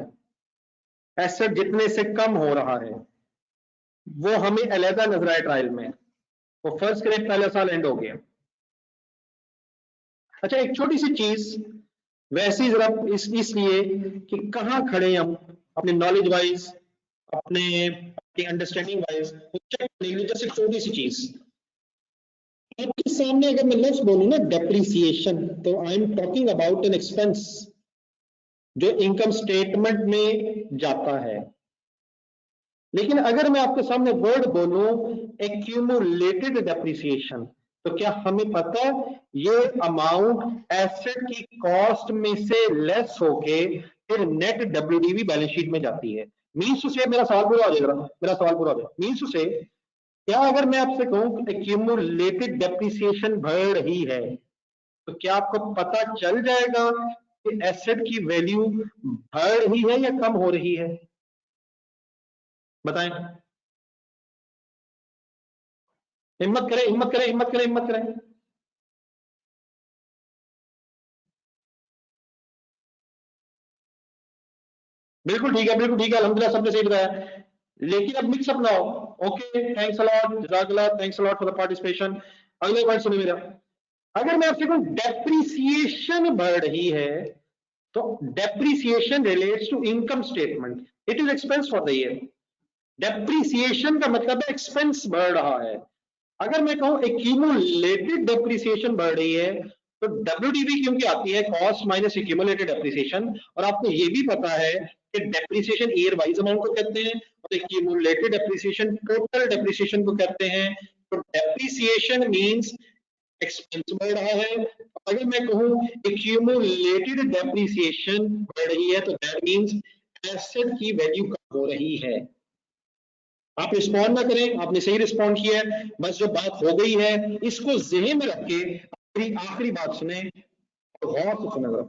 एसेट जितने से कम हो रहा है वो हमें अलहदा नजर आए ट्रायल में। तो फर्स्ट करें पहला साल एंड हो गया। अच्छा एक छोटी सी चीज वैसे ही जरा इसलिए कि कहां खड़े हम अपने नॉलेज वाइज, अपने अंडरस्टैंडिंग वाइज, चेक करने के लिए जैसे छोटी सी चीज आपके सामने अगर मैं लफ्ज बोलूं ना डेप्रिसिएशन, तो I am talking about an expense जो इनकम स्टेटमेंट में जाता है। लेकिन अगर मैं आपके सामने वर्ड बोलूं एक्यूमुलेटेड डेप्रिसिएशन, तो क्या हमें पता ये अमाउंट एसेट की कॉस्ट में से लेस होके फिर नेट डब्ल्यूडीवी बैलेंस शीट में जाती है। मींस टू से, मेरा सवाल पूरा हो जाएगा, मेरा सवाल पूरा हो जाएगा। मींस टू से क्या अगर मैं आपसे कहूं एक्यूमुलेटेड डेप्रिसिएशन बढ़ रही है, तो क्या आपको पता चल जाएगा कि एसेट की वैल्यू बढ़ रही है या कम हो रही है? बताएं, हिम्मत करें, हिम्मत करें, हिम्मत करें, हिम्मत करें। बिल्कुल ठीक है, बिल्कुल ठीक है, अल्हम्दुलिल्लाह सबने सही बताया। लेकिन अब मिक्सअप ना हो। ओके, थैंक्स अ लॉट, जज़ाकल्लाह, thanks a lot for the participation. अगले पॉइंट सुनिए मेरा। अगर मैं आपसे कहूं डेप्रिसिएशन बढ़ रही है, तो depreciation relates to income statement, it is expense for the year. Depreciation का मतलब है एक्सपेंस बढ़ रहा है। अगर मैं कहूं एक्यूमुलेटेड डेप्रिसिएशन बढ़ रही है, तो डब्ल्यूडीवी क्योंकि आती है कॉस्ट माइनस एक्यूमुलेटेड डेप्रिसिएशन, और आपको ये भी पता है कि डेप्रिसिएशन ईयर वाइज अमाउंट को कहते हैं और एक्यूमुलेटेड डेप्रिसिएशन टोटल डेप्रिसिएशन को कहते हैं। तो डेप्रिसिएशन मींस एक्सपेंस बढ़ रहा है। अगर मैं कहूं एक्यूमुलेटेड डेप्रिसिएशन बढ़ रही है, तो दैट मींस एसेट की वैल्यू कम हो रही है। आप रिस्पॉन्ड ना करें, आपने सही रिस्पॉन्ड किया है, बस जो बात हो गई है इसको ज़हन में रख के आखिरी बात सुने और गौर से सुना जरा।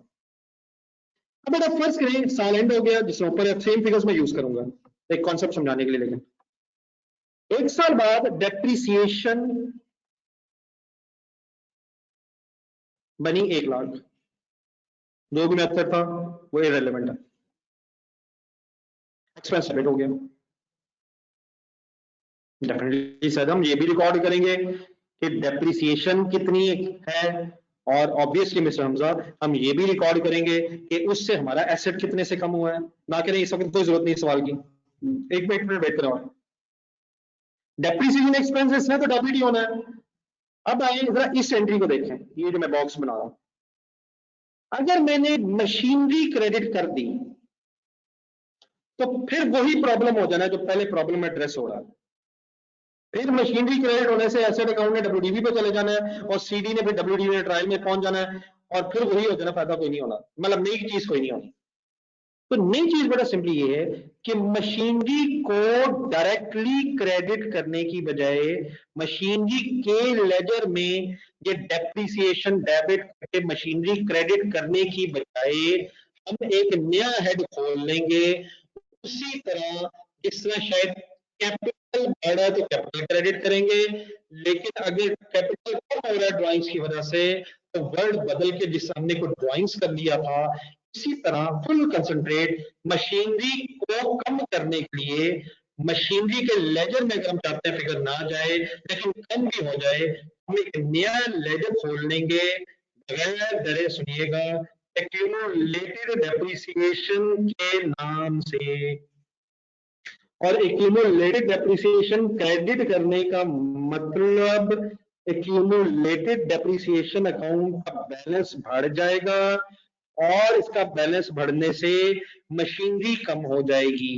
अब बेटा फर्ज करें साल एंड हो गया, जिसमें ऊपर सेम फिगर्स में यूज करूंगा एक कॉन्सेप्ट समझाने के लिए। लेकिन एक साल बाद डेप्रिसिएशन बनी 1 लाख, जो भी मेथड था वो इररिलेवेंट है, एक्सपेंस डेबिट हो गया। डेफिनेटली सर हम ये भी रिकॉर्ड करेंगे कि डेप्रिसिएशन कितनी है, और ऑब्वियसली मिस्टर हमजा हम ये भी रिकॉर्ड करेंगे कि उससे हमारा एसेट कितने से कम हुआ है। ना करें इस वक्त कोई जरूरत नहीं सवाल की, एक मिनट वेट करो। डेप्रिसिएशन एक्सपेंसेस है तो डेबिट ही होना है। अब आइए जरा इस एंट्री को देखें, ये जो मैं बॉक्स बना रहा हूं। अगर मैंने मशीनरी क्रेडिट कर दी तो फिर वही प्रॉब्लम हो जाना है जो पहले प्रॉब्लम एड्रेस हो रहा है। फिर मशीनरी क्रेडिट होने से एसेट अकाउंट ने डब्ल्यूडीवी पे चले जाना है और सीडी ने फिर डब्ल्यूडीवी ने ट्रायल में पहुंच जाना है, और फिर वही हो जाना, फायदा कोई नहीं होना, मतलब नई चीज कोई नहीं होनी। तो नई चीज बड़ा सिंपली ये है कि मशीनरी को डायरेक्टली क्रेडिट करने की बजाय मशीनरी के लेजर में ये डेप्रिसिएशन डेबिट करके मशीनरी क्रेडिट करने की बजाय हम एक नया हेड खोल लेंगे। उसी तरह जिस तरह शायद कैपिटल बढ़ रहा है तो कैपिटल क्रेडिट करेंगे, लेकिन अगर कैपिटल कम हो रहा है ड्राइंग्स की वजह से, तो वर्ड बदल के जिस हमने को ड्राइंग्स कर लिया था, इसी तरह फुल कंसंट्रेट मशीनरी को कम करने के लिए मशीनरी के लेजर में अगर हम चाहते हैं फिगर ना जाए लेकिन कम भी हो जाए, हम एक नया लेजर खोल लेंगे बगैर डरे, सुनिएगा, एक्यूमुलेटेड डेप्रिसिएशन के नाम से। और एक्यूमुलेटेड डेप्रिसिएशन क्रेडिट करने का मतलब एक्यूमुलेटेड डेप्रिसिएशन अकाउंट का बैलेंस बढ़ जाएगा, और इसका बैलेंस बढ़ने से मशीनरी कम हो जाएगी।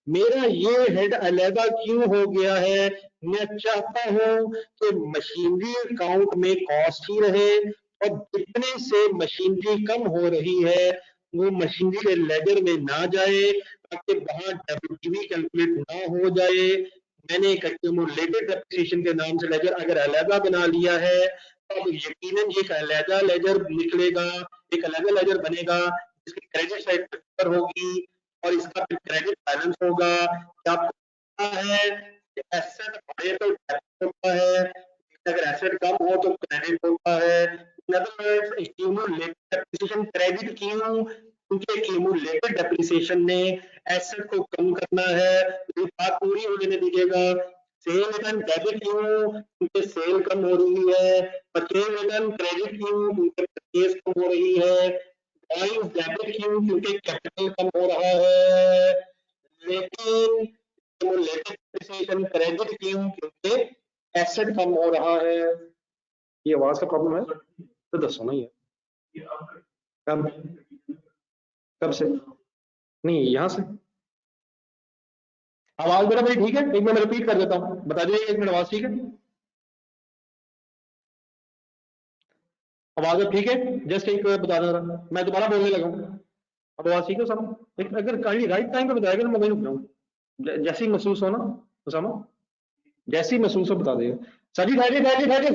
मेरा ये हेड अलहदा क्यों हो गया है? मैं चाहता हूं कि मशीनरी अकाउंट में कॉस्ट ही रहे, और जितने से मशीनरी कम हो रही है वो मशीनरी के लेजर में ना जाए, ताकि वहां डब्ल्यूटीवी कैलकुलेट ना हो जाए, मैंने एक एक्यूमुलेटेड डेप्रिसिएशन के नाम से लेजर अगर अलहदा बना लिया है तो यकीनन ये एक अलहदा लेजर निकलेगा, एक अलहदा लेजर बनेगा जिसकी क्रेडिट साइड पर होगी और इसका फिर क्रेडिट बैलेंस होगा। क्या आपको पता है कि एसेट बढ़े तो डेबिट होता है, अगर एसेट कम हो तो क्रेडिट होता है। In other words accumulated depreciation credit क्यों? क्योंकि एक्यूमुलेटेड डेप्रिसिएशन ने एसेट को कम करना है। तो बात पूरी होने दीजिएगा। सेल रिटर्न डेबिट क्यों? क्योंकि सेल कम हो रही है। परचेज रिटर्न क्रेडिट क्यों? क्योंकि परचेज कम हो रही है। ड्राइंग डेबिट क्यों? क्योंकि कैपिटल कम हो रहा है। लेकिन एक्यूमुलेटेड डेप्रिसिएशन क्रेडिट क्यों? क्योंकि एसेट कम हो रहा है। ये आवाज का प्रॉब्लम है तो दसो ना ये कब कब से नहीं यहाँ से आवाज मेरा भाई ठीक है? एक मिनट रिपीट कर देता हूँ, बता दीजिए एक मिनट आवाज ठीक है? आवाज अब ठीक है? जस्ट एक बता दे रहा मैं दोबारा बोलने लगा हूँ। अब आवाज ठीक है उसामा? एक अगर कहीं राइट टाइम पे बताएगा तो मैं वही रुक जाऊँ। जैसे ही महसूस हो ना उसामा, जैसे ही महसूस हो बता देगा। सर जी ठहरिए ठहरिए ठहरिए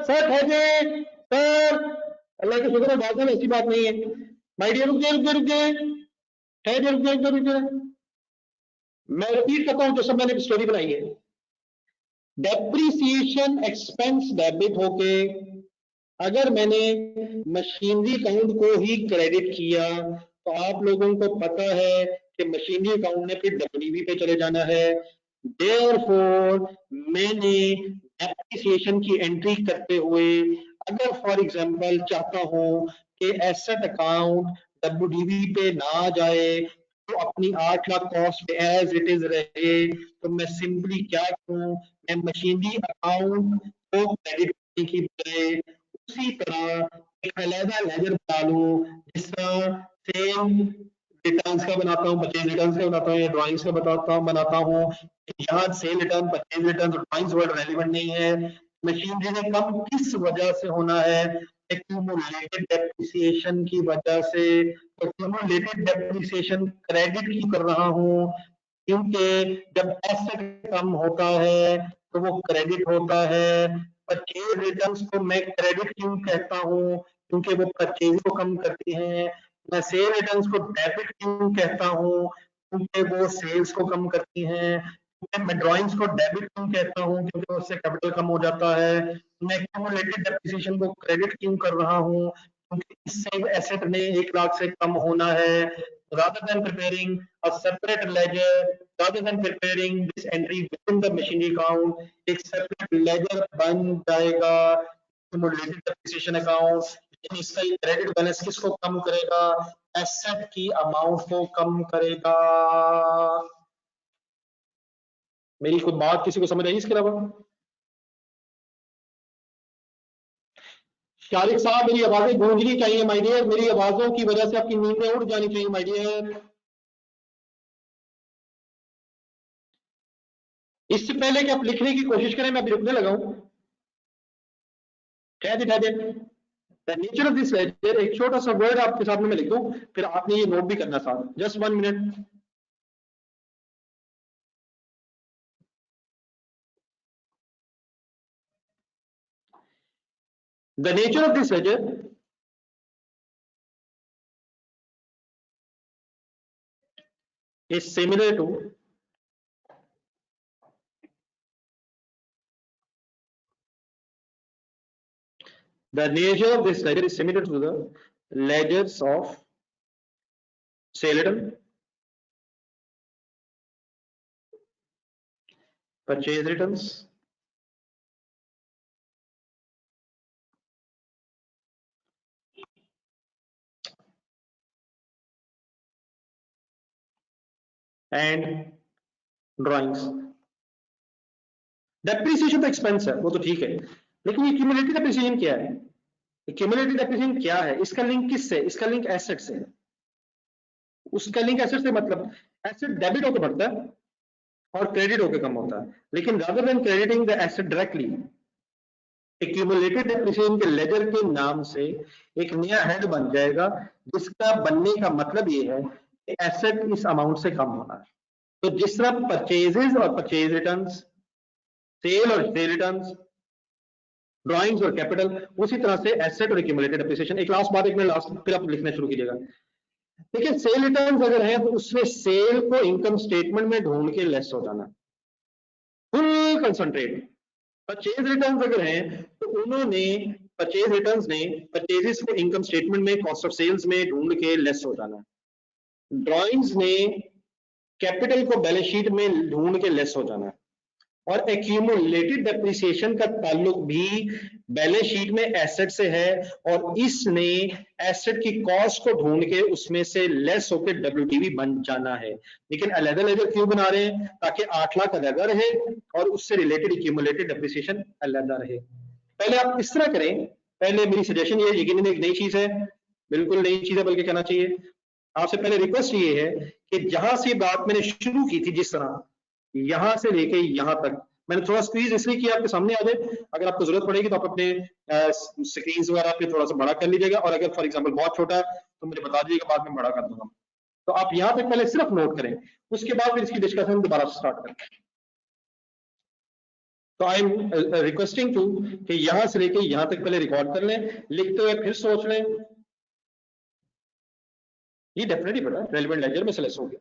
सर ठहरिए सर, अल्लाह का शुक्र है बात में ऐसी बात नहीं है। माय डियर रुक जाए रुक जाए रुक जाए ठहरिए रुक जाए रुक जाए। मैं रिपीट करता हूँ जो सब मैंने स्टोरी बनाई है। डेप्रिसिएशन एक्सपेंस डेबिट होके अगर मैंने मशीनरी अकाउंट को ही क्रेडिट किया तो आप लोगों को पता है कि मशीनरी अकाउंट ने फिर डब्ल्यूडीवी पे चले जाना है। देयरफॉर मैंने डेप्रिसिएशन की एंट्री करते हुए अगर फॉर एग्जांपल चाहता हूं कि एसेट अकाउंट डब्ल्यूडीवी पे ना जाए तो अपनी 8 lakh cost as it is रहे, तो मैं सिंपली क्या करूं, मैं मशीनरी अकाउंट को क्रेडिट करने की बजाय उसी तरह एक अलहदा लेजर बना लूं जिस तरह सेम रिटर्न्स का बनाता हूं, परचेज रिटर्न्स का बनाता हूं या ड्राइंग्स का बनाता हूं। यहाँ सेल रिटर्न परचेज रिटर्न और ड्राइंग्स वर्ड रेलिवेंट नहीं है। मशीनरी में कम किस वजह से होना है? एक्यूमुलेटेड डेप्रिसिएशन की वजह से। एक्यूमुलेटेड डेप्रिसिएशन क्रेडिट की कर रहा हूं क्योंकि जब एसेट कम होता है तो वो क्रेडिट होता है। परचेज रिटर्न्स को मैं क्रेडिट क्यों कहता हूँ? क्योंकि वो परचेज को कम करती हैं। मैं सेल रिटर्न्स को डेबिट क्यों कहता हूँ? क्योंकि वो सेल्स को कम करती हैं। मैं ड्राइंग्स को डेबिट क्यों कहता हूँ? क्योंकि उससे कैपिटल कम हो जाता है। मैं एक्यूमुलेटेड डेप्रिसिएशन को क्रेडिट क्यों कर रहा हूँ? क्योंकि इससे एसेट ने 1 लाख से कम होना है। rather than preparing a separate ledger, rather than preparing this entry within the machinery account, एक separate ledger बन जाएगा accumulated depreciation account। लेकिन इसका क्रेडिट बैलेंस किसको कम करेगा? एसेट की अमाउंट को कम करेगा। मेरी कोई बात किसी को समझ आई इसके अलावा? शारिक साहब मेरी आवाजें गूंजनी चाहिए माय डियर, मेरी आवाजों की वजह से आपकी नींदें उड़ जानी चाहिए माय डियर। इससे पहले कि आप लिखने की कोशिश करें मैं अभी रुकने लगा हूं। The nature of this ledger, एक छोटा सा वर्ड आपके सामने मैं लिख दूं, फिर आपने ये नोट भी करना साथ। Just 1 minute. The nature of this ledger is similar to the nature of this ledger is similar to the ledgers of sale return, purchase returns, and drawings। Depreciation तो एक्सपेंस है, वो तो ठीक है, लेकिन ये क्यूमुलेटिव डेप्रिसिएशन क्या है? क्यूमुलेटिव डेप्रिसिएशन क्या है? इसका लिंक किससे? इसका लिंक एसेट से। उसका लिंक एसेट से मतलब एसेट डेबिट होकर बढ़ता है और क्रेडिट होकर कम होता है। लेकिन rather than crediting the asset directly, accumulated depreciation के लेजर के नाम से एक नया हेड बन जाएगा जिसका बनने का मतलब ये है कि एसेट इस अमाउंट से कम होना है। तो जिस तरह परचेजेस और परचेज रिटर्न्स, सेल और सेल रिटर्न्स, ड्राइंग्स और कैपिटल, उसी तरह से एसेट और एक्यूमुलेटेड एप्रिसिएशन। एक लास्ट बात, एक मिनट लास्ट, फिर आप लिखना शुरू कीजिएगा। देखिए सेल रिटर्न्स अगर है तो उसमें सेल को इनकम स्टेटमेंट में ढूंढ के लेस हो जाना, फुल कंसंट्रेट। परचेज रिटर्न्स अगर हैं तो उन्होंने परचेज रिटर्न्स ने परचेजेस को इनकम स्टेटमेंट में कॉस्ट ऑफ सेल्स में ढूंढ के लेस हो जाना। ड्राइंग्स ने कैपिटल को बैलेंस शीट में ढूंढ के लेस हो जाना। और एक्यूमुलेटेड डेप्रिसिएशन का ताल्लुक भी बैलेंस शीट में एसेट से है, और इसने एसेट की कॉस्ट को ढूंढ के उसमें से लेस होकर डब्ल्यूटीवी बन जाना है। लेकिन अलग लेजर क्यों बना रहे हैं? ताकि 8 लाख अलग रहे और उससे रिलेटेड एक्यूमुलेटेड डेप्रिसिएशन अलग रहे। पहले आप इस तरह करें, पहले मेरी सजेशन ये, यकीनन एक नई चीज है, बिल्कुल नई चीज है बल्कि कहना चाहिए, आपसे पहले रिक्वेस्ट ये है कि जहां से बात मैंने शुरू की थी, जिस तरह यहां से लेके यहां तक, मैंने थोड़ा स्क्वीज इसलिए किया आपके सामने आ जाए। अगर आपको जरूरत पड़ेगी तो आप अपने स्क्रीन वगैरह पे थोड़ा सा बड़ा कर लीजिएगा, और अगर फॉर एग्जांपल बहुत छोटा है तो मुझे बता दीजिएगा, बाद में बड़ा कर दूंगा। तो आप यहां तक पहले सिर्फ नोट करें, उसके बाद फिर इसकी डिस्कशन दोबारा स्टार्ट करें। तो आई एम रिक्वेस्टिंग टू कि यहां से लेके यहां तक पहले रिकॉर्ड कर लें, लिखते हुए फिर सोच लें। ये डेफिनेटली बेटा रेलेवेंट लेजर में सेलेक्ट हो गया,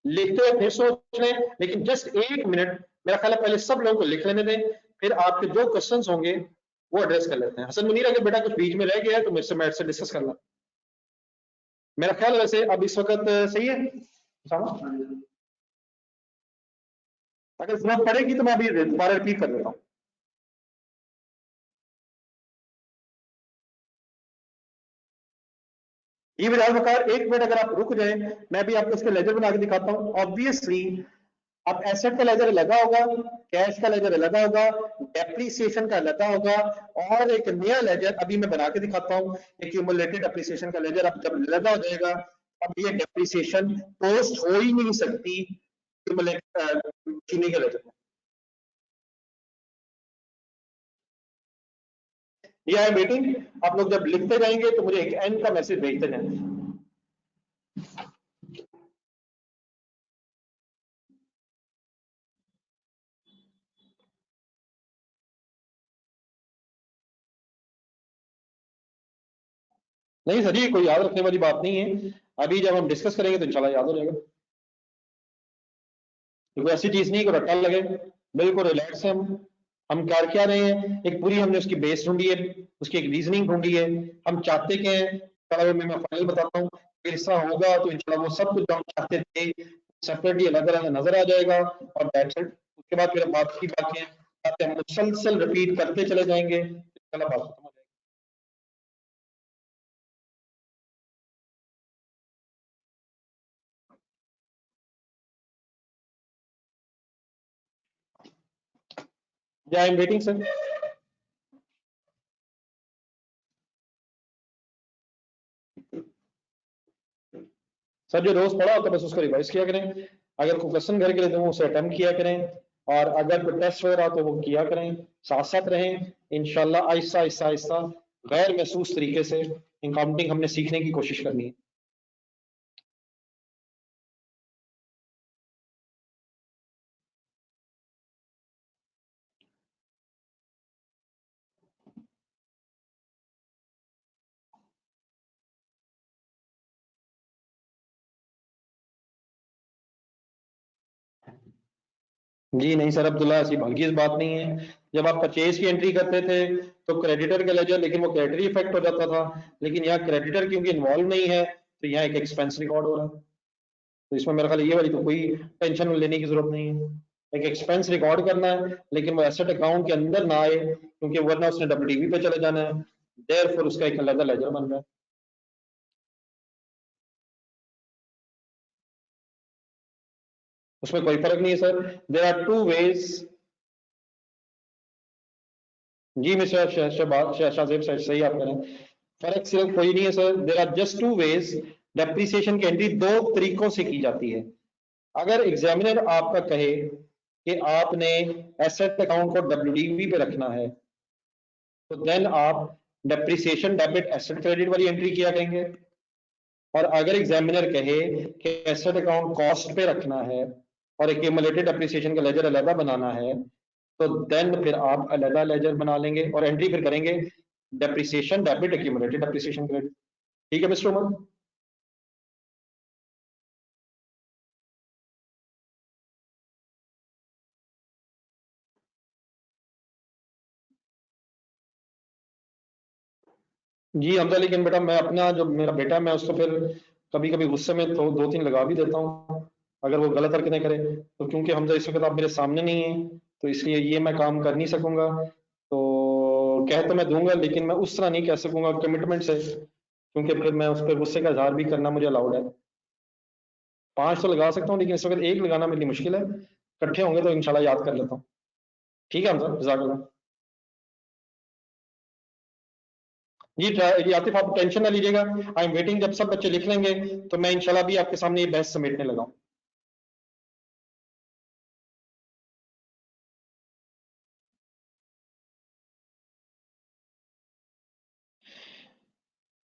लिखते हुए फिर सोच लें, लेकिन जस्ट 1 मिनट मेरा ख्याल है पहले सब लोगों को लिख लेने दें, फिर आपके जो क्वेश्चंस होंगे वो एड्रेस कर लेते हैं। हसन मुनीर अगर बेटा कुछ बीच में रह गया है तो मुझसे मैथ से डिस्कस करना। मेरा ख्याल वैसे अब इस वक्त सही है, अगर जरूरत पड़ेगी तो मैं अभी दोबारा रिपीट कर देता हूँ। ये विदाउट वकार 1 मिनट अगर आप रुक जाए, मैं भी आपको इसके लेजर बना के दिखाता हूँ। ऑब्वियसली अब एसेट का लेजर लगा होगा, कैश का लेजर लगा होगा, डेप्रीसिएशन का लगा होगा, और एक नया लेजर अभी मैं बना के दिखाता हूँ, एक्यूमुलेटेड डेप्रीसिएशन का लेजर। अब जब लगा हो जाएगा, अब ये डेप्रीसिएशन पोस्ट हो ही नहीं सकती चीनी के लेजर में। ये आई एम वेटिंग, आप लोग जब लिखते जाएंगे तो मुझे एक एंड का मैसेज भेजते जाएंगे। नहीं सर जी, कोई याद रखने वाली बात नहीं है, अभी जब हम डिस्कस करेंगे तो इंशाल्लाह याद हो जाएगा। कोई ऐसी चीज नहीं को रट्टा लगे, बिल्कुल रिलैक्स है। हम कर क्या रहे हैं, एक पूरी हमने उसकी बेस ढूंढी है, उसकी एक रीजनिंग ढूंढी है, हम चाहते क्या है, चलो मैं फाइनल बताता हूँ। ऐसा होगा तो इंशाल्लाह वो सब कुछ जो हम चाहते थे सेपरेटली अलग अलग नजर आ जाएगा, और दैट्स इट। उसके बाद फिर बात की बातें हम मुसलसल रिपीट करते चले जाएंगे, इंशाल्लाह बात खत्म हो जाएगी। आई एम वेटिंग सर। सर जो रोज पढ़ा होता है बस उसको रिवाइज किया करें, अगर कोई क्वेश्चन घर के लिए तो उसे अटेम्प्ट किया करें, और अगर कोई टेस्ट हो रहा तो वो किया करें, साथ साथ रहें। इंशाल्लाह आहिस्ता आहिस्ता आहिस्ता गैर महसूस तरीके से अकाउंटिंग हमने सीखने की कोशिश करनी है। जी नहीं सर अब्दुल्ला, ऐसी भलगी बात नहीं है। जब आप परचेज की एंट्री करते थे तो क्रेडिटर का लेजर, लेकिन वो क्रेडिटर इफेक्ट हो जाता था, लेकिन यहाँ क्रेडिटर क्योंकि इन्वॉल्व नहीं है तो यहाँ एक एक्सपेंस रिकॉर्ड हो रहा है। तो इसमें मेरा ख्याल ये वाली तो कोई टेंशन लेने की जरूरत नहीं है। एक एक्सपेंस रिकॉर्ड करना है, लेकिन वो एसेट अकाउंट के अंदर ना आए, क्योंकि वरना उसने डब्ल्यूटीवी पे चले जाना है, देयरफॉर उसका एक अलग लेजर बन रहा है। उसमें कोई फर्क नहीं है सर, देयर आर 2 वेज। जी मिस्टर शाहजेब सही आप कह रहे हैं, फर्क सिर्फ कोई नहीं है sir, there are just 2 ways. Depreciation की एंट्री 2 तरीकों से की जाती है। अगर एग्जामिनर आपका कहे कि आपने एसेट अकाउंट को डब्ल्यूडीवी पे रखना है, तो देन आप डेप्रिसिएशन डेबिट एसेट क्रेडिट वाली एंट्री किया करेंगे। और अगर एग्जामिनर कहे कि एसेट अकाउंट कॉस्ट पे रखना है, और एक्यूमुलेटेड डेप्रिसिएशन का लेजर अलग बनाना है, तो देन फिर आप अलग लेजर बना लेंगे और एंट्री फिर करेंगे depreciation debit accumulated depreciation credit. ठीक है मिस्टर उमर? जी हमजा, लेकिन बेटा मैं अपना जो मेरा बेटा मैं उसको फिर कभी कभी गुस्से में तो 2-3 लगा भी देता हूँ अगर वो गलत हरकतें करे, तो क्योंकि हमजा इस वक्त आप मेरे सामने नहीं है तो इसलिए ये मैं काम कर नहीं सकूंगा। तो कह तो मैं दूंगा लेकिन मैं उस तरह नहीं कह सकूंगा कमिटमेंट से, क्योंकि फिर मैं उस पर गुस्से का इजहार भी करना मुझे अलाउड है। 5 तो लगा सकता हूँ लेकिन इस वक्त 1 लगाना मेरे लिए मुश्किल है, इकट्ठे होंगे तो इंशाल्लाह याद कर लेता हूँ। ठीक है हमजा, जज़ाकल्लाह। जी आतिफ आप टेंशन ना लीजिएगा, आई एम वेटिंग, जब सब बच्चे लिख लेंगे तो मैं इंशाल्लाह भी आपके सामने ये बहस समेटने लगा हूं।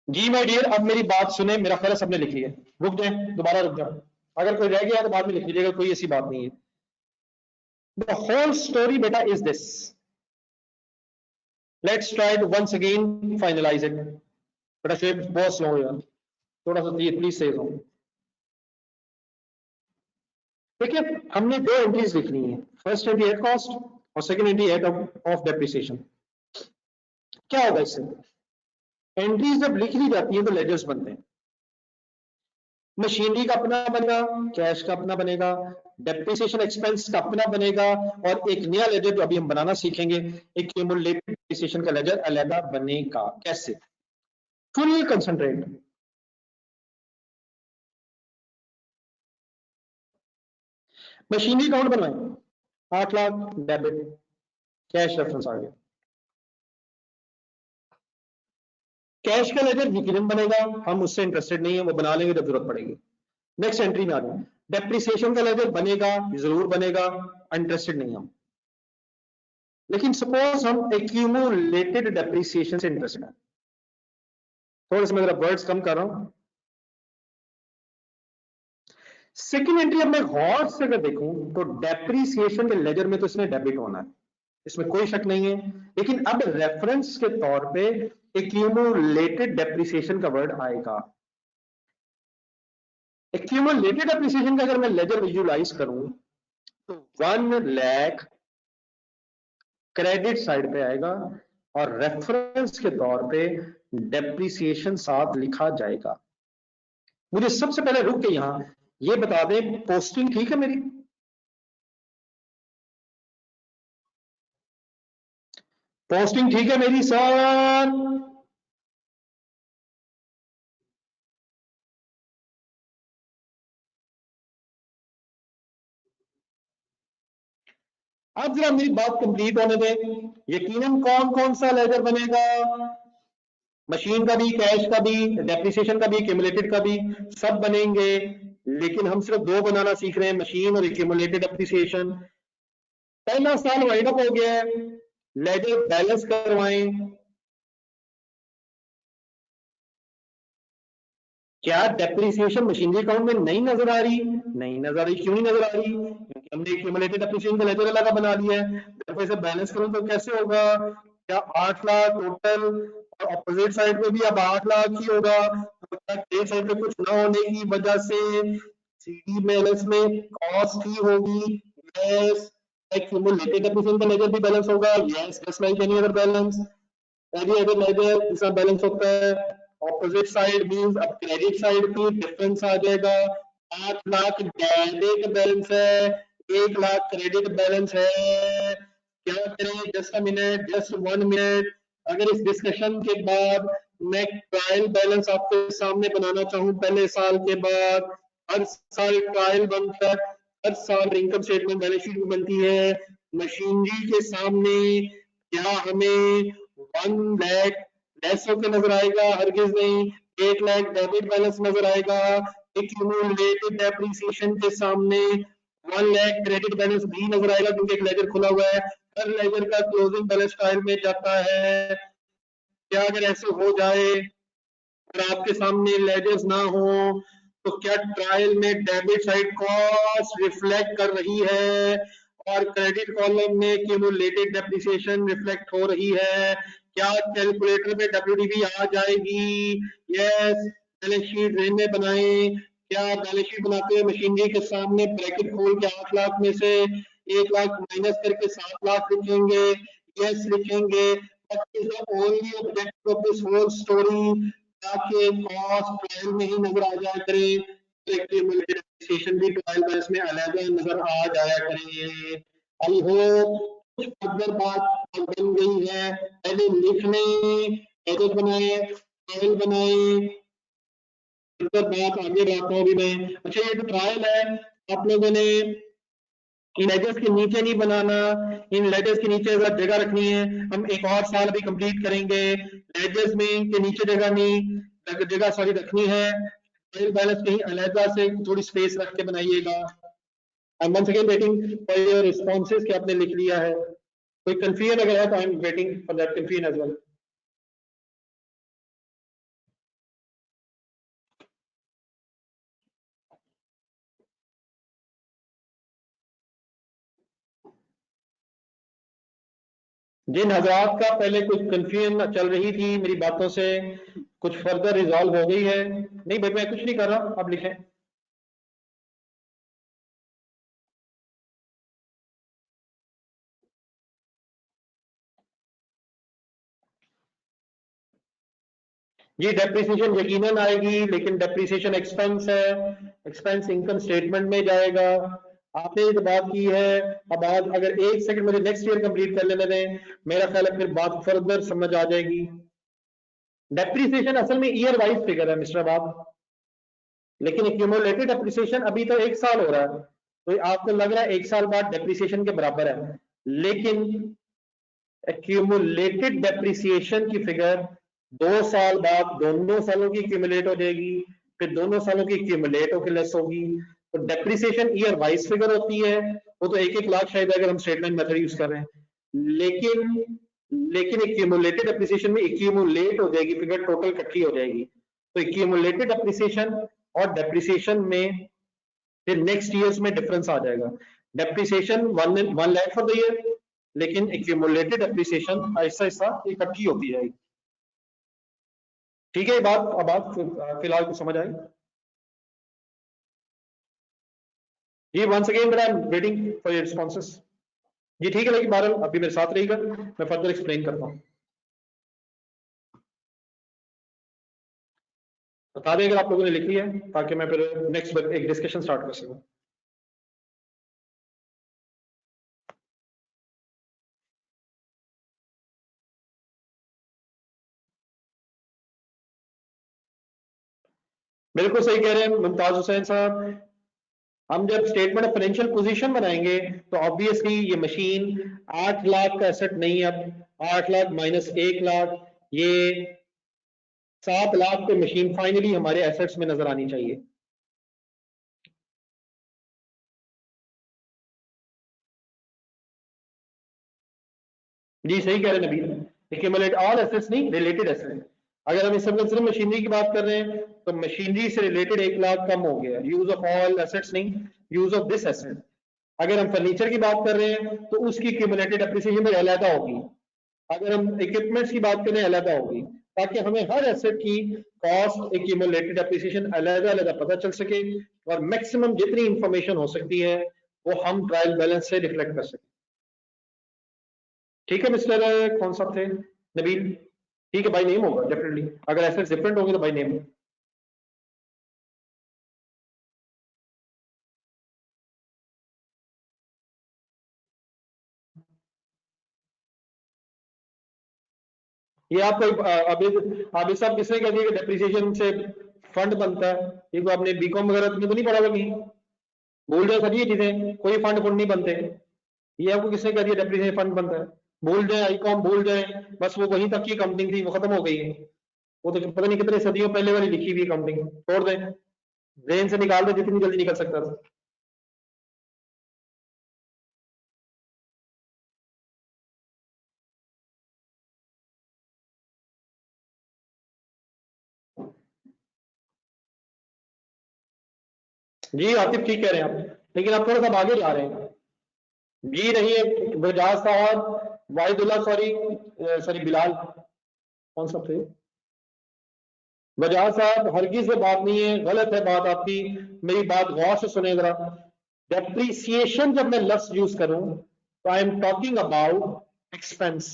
जी माय डियर, अब मेरी बात सुने, मेरा ख्याल है सबने लिख लिया, रुक जाए, दोबारा रुक जाओ, अगर कोई रह गया तो बाद में लिख लीजिएगा, कोई ऐसी बात नहीं है। द होल स्टोरी बेटा is this, let's try to once again finalize it. बेटा शेब बहुत स्लो है यार, थोड़ा सा प्लीज तेज हो। देखिए हमने 2 एंट्रीज लिखनी है, फर्स्ट एंट्री एट कॉस्ट और second entry eight of depreciation. क्या होगा इससे? एंट्रीज जब लिख ली जाती है तो लेजर्स बनते हैं, मशीनरी का अपना बनेगा, कैश का अपना बनेगा, डेप्रिसिएशन एक्सपेंस का अपना बनेगा, और एक नया लेजर जो अभी हम बनाना सीखेंगे, एक्यूमुलेटेड डेप्रिसिएशन का लेजर अलग बनेगा। कैसे? Full concentrate. मशीनरी अकाउंट बनवाएं 8 लाख डेबिट, कैश रेफरेंस आ गया, कैश का लेजर वीकली बनेगा, हम उससे इंटरेस्टेड नहीं है, वो बना लेंगे जब जरूरत पड़ेगी। नेक्स्ट एंट्री में आ जाए, डेप्रिसिएशन का लेजर बनेगा, जरूर बनेगा, इंटरेस्टेड नहीं हम। लेकिन सपोज हम एक्यूमुलेटेड डेप्रिसिएशन से इंटरेस्टेड है, थोड़ा सा मैं जरा वर्ड्स कम कर रहा हूं। सेकेंड एंट्री अब मैं गौर से अगर देखूं तो डेप्रिसिएशन के लेजर में तो इसने डेबिट होना है, इसमें कोई शक नहीं है, लेकिन अब रेफरेंस के तौर पे एक्यूमुलेटेड डेप्रिसिएशन का वर्ड आएगा। एक्यूमुलेटेड डेप्रिसिएशन का अगर मैं लेजर विजुअलाइज करूं तो 1 लाख क्रेडिट साइड पे आएगा और रेफरेंस के तौर पे डेप्रिसिएशन साथ लिखा जाएगा। मुझे सबसे पहले रुक के यहां ये बता दें, पोस्टिंग ठीक है मेरी? पोस्टिंग ठीक है मेरी सर? अब जरा मेरी बात कंप्लीट होने दें। यकीनन कौन कौन सा लेजर बनेगा? मशीन का भी, कैश का भी, डेप्रिसिएशन का भी, एक्यूमुलेटेड का भी, सब बनेंगे, लेकिन हम सिर्फ 2 बनाना सीख रहे हैं, मशीन और एक्यूमुलेटेड डेप्रिसिएशन। पहला साल वाइड अप हो गया है, लेजर बैलेंस करवाएं। क्या डेप्रिसिएशन मशीनरी अकाउंट में नहीं नजर आ रही? नहीं नजर आ रही। क्यों नहीं नजर आ रही? क्योंकि हमने एक्यूमुलेटेड डेप्रिसिएशन का लेजर अलग बना लिया है। जब इसे बैलेंस करूं तो कैसे होगा? क्या 8 लाख टोटल और अपोजिट साइड में भी अब 8 लाख ही होगा? तो क्या क्रेडिट साइड पे कुछ ना होने की वजह से सीडी बैलेंस में कॉस्ट ही होगी? यस। एक्यूमुलेटेड डेप्रिसिएशन का लेजर भी बैलेंस होगा? Yes, just like any other balance, any other ledger जिसका बैलेंस होता है। ऑपोजिट साइड मींस अब क्रेडिट साइड पे डिफरेंस आ जाएगा। 8 लाख डेबिट बैलेंस है, 1 लाख क्रेडिट बैलेंस है। क्या करें? Just a minute, just 1 minute. अगर इस डिस्कशन के बाद मैं ट्रायल बैलेंस आपके सामने बनाना चाहूं पहले साल के बाद, हर साल ट्रायल बनता है, हर साल इनकम स्टेटमेंट बैलेंस शीट बनती है, मशीनरी के सामने क्या हमें 1 लाख लेस होकर नजर आएगा? हरगिज नहीं। 1 लाख डेबिट बैलेंस नजर आएगा, एक्यूमुलेटेड डेप्रिसिएशन के सामने 1 लाख क्रेडिट बैलेंस भी नजर आएगा, क्योंकि एक लेजर खुला हुआ है, हर लेजर का क्लोजिंग बैलेंस ट्रायल में जाता है। क्या अगर ऐसे हो जाए और आपके सामने लेजर्स ना हो तो क्या ट्रायल में डेबिट साइड कॉस्ट रिफ्लेक्ट कर रही है और क्रेडिट कॉलम में क्यूमुलेटेड डेप्रिसिएशन रिफ्लेक्ट हो रही है? क्या कैलकुलेटर में डब्ल्यूडीवी आ जाएगी? यस। बैलेंस शीट रे में बनाएं। क्या बैलेंस शीट बनाते हैं मशीनरी के सामने ब्रैकेट खोल के 8 लाख में से 1 लाख माइनस करके 7 लाख लिखेंगे? यस लिखेंगे। What is the only objective of this whole story? ताकि कॉस्ट ट्रायल में ही नजर आ जाया करे, डेप्रिसिएशन भी ट्रायल बैलेंस में अलग नजर आ जाया करे। आई होप कुछ फर्दर बात बन गई है। पहले लिख लें, एडिट बनाए, ट्रायल बनाए, फर्दर बात आगे बढ़ाता हूँ अभी मैं। अच्छा ये जो ट्रायल है आप लोगों ने इन एजेस के नीचे नहीं बनाना, इन लेजेस के नीचे अगर जगह रखनी है, हम एक और साल भी कंप्लीट करेंगे, लेजेस में के नीचे जगह नहीं, जगह सारी रखनी है। ट्रायल बैलेंस कहीं अलहदा से थोड़ी स्पेस रख के बनाइएगा। I am once again waiting for your responses कि आपने लिख लिया है। कोई कंफ्यूजन अगर है तो I am waiting for that confusion as well. जिन हजरात का पहले कुछ कंफ्यूजन चल रही थी मेरी बातों से, कुछ फर्दर रिजॉल्व हो गई है? नहीं भाई मैं कुछ नहीं कर रहा, आप लिखें। ये डेप्रिसिएशन यकीनन आएगी, लेकिन डेप्रिसिएशन एक्सपेंस है, एक्सपेंस इनकम स्टेटमेंट में जाएगा। आपने ये बात की है। अब आज अगर एक सेकंड मुझे नेक्स्ट ईयर कंप्लीट कर लेने दें, मेरा ख्याल है फिर बात फर्दर समझ आ जाएगी। डेप्रिसिएशन असल में ईयर वाइज फिगर है मिस्टर बाब, लेकिन एक्यूमुलेटेड डेप्रिसिएशन अभी तो 1 साल हो रहा है, तो आपको लग रहा है 1 साल बाद डेप्रिसिएशन के बराबर है, लेकिन एक्यूमुलेटेड डेप्रिसिएशन की फिगर 2 साल बाद दोनों सालों की एक्यूमुलेट हो जाएगी, फिर दोनों सालों की एक्यूमुलेट होकर लेस होगी। तो डेप्रिसिएशन ईयर वाइज फिगर होती है, वो तो 1-1 लाख शायद अगर हम स्ट्रेट लाइन मेथड यूज कर रहे हैं, लेकिन एक्यूमुलेटेड डेप्रिसिएशन में एक्यूमुलेट हो जाएगी फिगर, टोटल इकट्ठी हो जाएगी। तो एक्यूमुलेटेड डेप्रिसिएशन और डेप्रिसिएशन में फिर नेक्स्ट ईयर्स में डिफरेंस आ जाएगा। Depreciation 1 lakh for the year, लेकिन एक्यूमुलेटेड डेप्रिसिएशन ऐसा ऐसा इकट्ठी होती जाएगी। ठीक है, ये बात अब बात फिलहाल को समझ आई जी। Once again I am waiting for your responses जी। ठीक है, लेकिन बहरहाल अभी मेरे साथ रहिएगा, मैं फर्दर एक्सप्लेन करता हूँ। बता दें अगर आप लोगों ने लिख लिया है, ताकि मैं फिर नेक्स्ट एक डिस्कशन स्टार्ट कर सकूं। बिल्कुल सही कह रहे हैं मुमताज हुसैन साहब। हम जब स्टेटमेंट ऑफ फाइनेंशियल पोजीशन बनाएंगे तो ऑब्वियसली ये मशीन 8 लाख का एसेट नहीं, अब 8 लाख माइनस 1 लाख, ये 7 लाख पे मशीन फाइनली हमारे एसेट्स में नजर आनी चाहिए। जी सही कह रहे हैं नबील, एक्यूमुलेट ऑल एसेट्स नहीं, रिलेटेड एसेट। अगर हम इस समय सिर्फ मशीनरी की बात कर रहे हैं तो मशीनरी से रिलेटेड 1 लाख कम हो गया, यूज ऑफ ऑल एसेट्स नहीं, यूज ऑफ दिस एसेट। अगर हम फर्नीचर की बात कर रहे हैं तो उसकी एक्यूमुलेटेड एप्रिसिएशन भी अलहदा होगी। अगर हम इक्विपमेंट्स की बात करें अलहदा होगी, ताकि हमें हर एसेट की कॉस्ट एक्यूमुलेटेड एप्रिसिएशन अलहदा अलहदा पता चल सके और मैक्सिमम जितनी इंफॉर्मेशन हो सकती है वो हम ट्रायल बैलेंस से रिफ्लेक्ट कर सकें। ठीक है मिस्टर कौन सा थे, नबील? ठीक है, बाय नेम होगा डेफिनेटली, अगर एसेट्स डिफरेंट होंगे तो बाय नेम। ये आपको अभी सब किसने कह दिया कि डेप्रिसिएशन से फंड बनता है? ये तो आपने बीकॉम वगैरह में तो नहीं पढ़ा होगा कहीं, भूल जाओ सभी ये चीजें, कोई फंड फंड नहीं बनते। ये आपको किसने कह दिया डेप्रिसिएशन फंड बनता है? भूल जाए, आईकॉम भूल जाए, बस वो वहीं तक की अकाउंटिंग थी, वो खत्म हो गई है। वो तो पता नहीं कितने सदियों पहले वाली लिखी हुई अकाउंटिंग, छोड़ दें, ब्रेन से निकाल दे जितनी जल्दी निकल सकता था। जी आतिफ ठीक कह रहे हैं आप, लेकिन आप थोड़ा सा आगे जा रहे हैं। जी नहीं है बजाज साहब, वाहिदुल्ला, सॉरी सॉरी बिलाल, कौन सा थे? बजाज साहब हरगिज वो बात नहीं है, गलत है बात आपकी। मेरी बात गौर से सुने जरा। डेप्रीसिएशन जब मैं लफ्ज यूज करूं तो I am talking about expense.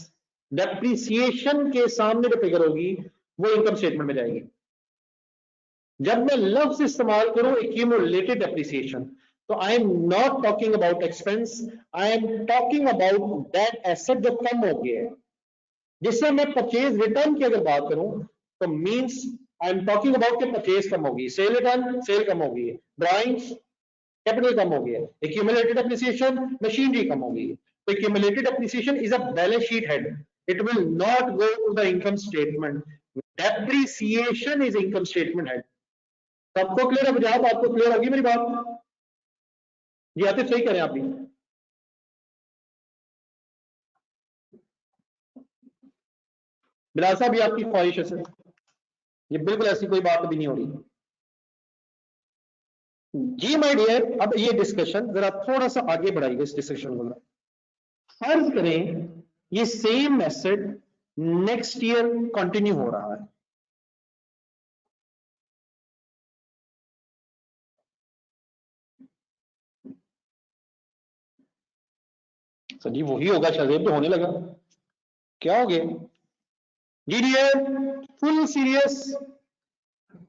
Depreciation के सामने जो फिगर होगी वो इनकम स्टेटमेंट में जाएगी। जब मैं लफ्ज इस्तेमाल करूं एक्यूमुलेटेड डेप्रिसिएशन, तो I am not talking about expense, I am talking about that asset जो कम हो गया है। जिससे मैं परचेज रिटर्न की अगर बात करूं तो means I am talking about कि परचेज कम होगी, सेल रिटर्न सेल कम होगी, ड्राइंग्स कैपिटल कम हो गया, एक्यूमुलेटेड एप्रिसिएशन मशीनरी कम हो गई। तो accumulated appreciation is a balance sheet head, it will not go to the income statement. Depreciation is income statement head. सबको clear है बुझात? आपको क्लियर होगी मेरी बात? जी आतिफ सही करें आप भी। बिलाल साहब ये आपकी ख्वाहिश है सर, ये बिल्कुल ऐसी कोई बात भी नहीं हो रही। जी माय डियर, अब ये डिस्कशन जरा थोड़ा सा आगे बढ़ाइए इस डिस्कशन को। फर्ज करें ये same method next year continue हो रहा है। सर जी वही होगा, शायद तो होने लगा, क्या हो गया? जी डियर फुल सीरियस।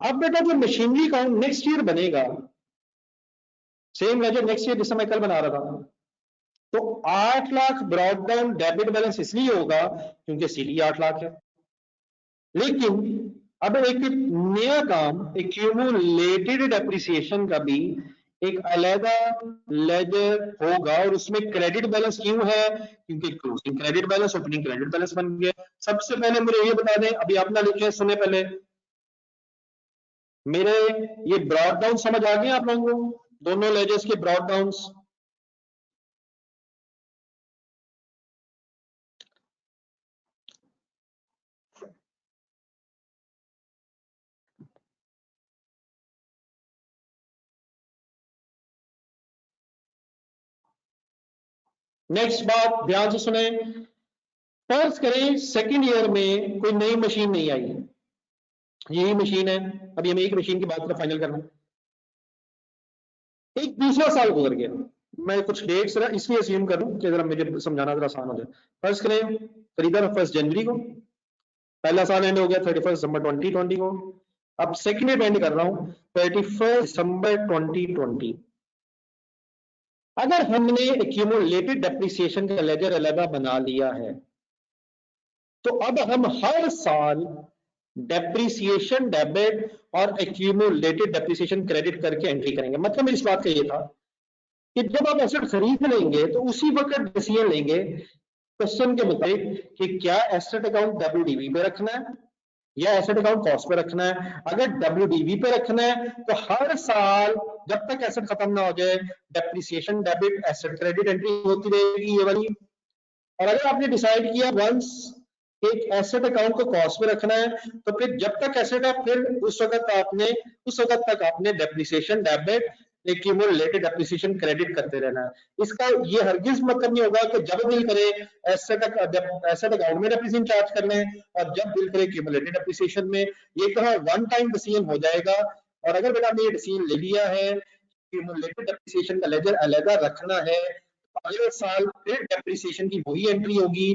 अब बेटा जो मशीनरी काउंट नेक्स्ट ईयर बनेगा, सेम लेजर नेक्स्ट ईयर जिससे मैं कल बना रहा था, तो 8 lakh brought down debit balance इसलिए होगा क्योंकि सीडी 8 लाख है। लेकिन अब एक नया काम एक्यूमुलेटेड डेप्रिसिएशन का भी एक अलग लेजर होगा, और उसमें क्रेडिट बैलेंस क्यों है? क्योंकि closing credit balance opening credit balance बन गया। सबसे पहले मुझे ये बता दें, अभी आप ना लिखे सुने पहले मेरे, ये ब्रॉड डाउन समझ आ गए आप लोगों को? दोनों लेजर्स के ब्रॉड डाउन्स। नेक्स्ट बात ध्यान से सुने। फर्ज करें सेकंड ईयर में कोई नई मशीन नहीं आई, यही मशीन है, अभी हमें एक मशीन की बात फाइनल करना है। एक दूसरा साल गुजर गया, मैं कुछ डेट्स इसलिए अज्यूम कर रहा हूं कि जरा मुझे समझाना जरा आसान हो जाए। फर्ज करें खरीदा 1 जनवरी को, पहला साल एंड हो गया 31 दिसंबर 2020 को। अब सेकंड ईयर एंड कर रहा हूं 31 दिसंबर 2020। अगर हमने एक्यूमुलेटेड डेप्रिसिएशन का लेजर अलग बना लिया है, तो अब हम हर साल डेप्रिसिएशन डेबिट और एक्यूमुलेटेड डेप्रिसिएशन क्रेडिट करके एंट्री करेंगे। मतलब इस बात का ये था कि जब आप एसेट खरीद लेंगे तो उसी वक्त डिसीजन लेंगे क्वेश्चन के मुताबिक कि क्या एसेट अकाउंट डब्ल्यूडीवी पे रखना है या एसेट अकाउंट कॉस्ट पे रखना है। अगर डब्ल्यूडीवी पे रखना है तो हर साल जब तक एसेट खत्म ना हो जाए depreciation debit asset credit entry होती रहेगी, ये वाली। और अगर आपने डिसाइड किया वंस एक एसेट अकाउंट को कॉस्ट में रखना है, तो फिर जब तक एसेट है फिर उस वक्त तक आपने depreciation debit accumulated depreciation credit करते रहना है। इसका ये हरगिज मतलब नहीं होगा कि जब दिल करे एसेट अकाउंट में डेप्रिसिएशन चार्ज करना है और जब दिल करे एक्यूमुलेटेड डेप्रिसिएशन में। ये कहा वन टाइम डिसीजन हो जाएगा। और अगर बेटा आपने ये डिसीजन ले लिया है एक्यूमुलेटेड डेप्रिसिएशन का लेजर अलग रखना है, अगले साल फिर डेप्रिसिएशन की वही एंट्री होगी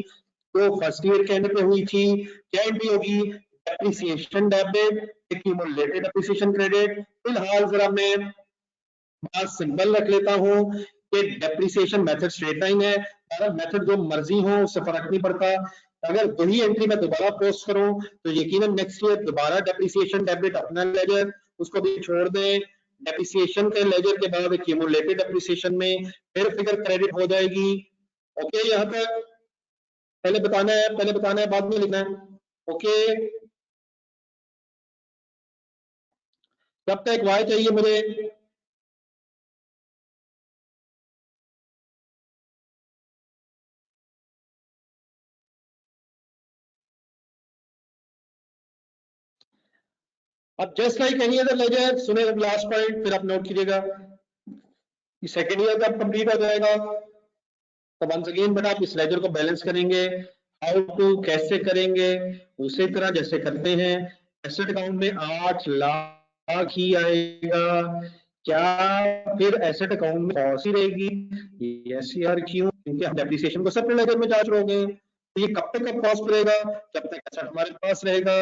तो फर्स्ट ईयर के एंड पे हुई थी। क्या एंट्री होगी? Depreciation debit accumulated depreciation credit. फिलहाल जरा मैं बात सिंपल रख लेता हूं कि डेप्रिसिएशन मेथड स्ट्रेट लाइन है, अगर मेथड जो मर्जी हो उससे फर्क नहीं पड़ता। अगर वही एंट्री मैं दोबारा पोस्ट करूं तो यकीनन नेक्स्ट ईयर दोबारा डेप्रिसिएशन डेबिट अपना लेजर उसको भी छोड़ दें, डेप्रिसिएशन के लेजर के बाद एक्यूमुलेटेड डेप्रिसिएशन में फिर फिगर क्रेडिट हो जाएगी। ओके, यहाँ तक पहले बताना है, पहले बताना है बाद में लिखना है। ओके, कब तक वाई चाहिए मुझे? अब just like any other ledger, सुने लास्ट पॉइंट फिर आप नोट कीजिएगा। सेकेंड ईयर जब कंप्लीट हो जाएगा तो वंस अगेन बेटा आप इस लेजर को बैलेंस करेंगे। हाउ टू, कैसे करेंगे? उसी तरह जैसे करते हैं। एसेट अकाउंट में 8 लाख ही आएगा, क्या फिर एसेट अकाउंट में कॉस्ट ही रहेगी? यस यार, क्यों? क्योंकि हम डेप्रिसिएशन को सेपरेट लेजर में चार्ज करोगे, तो ये कब तक का कॉस्ट रहेगा? जब तक एसेट हमारे पास रहेगा,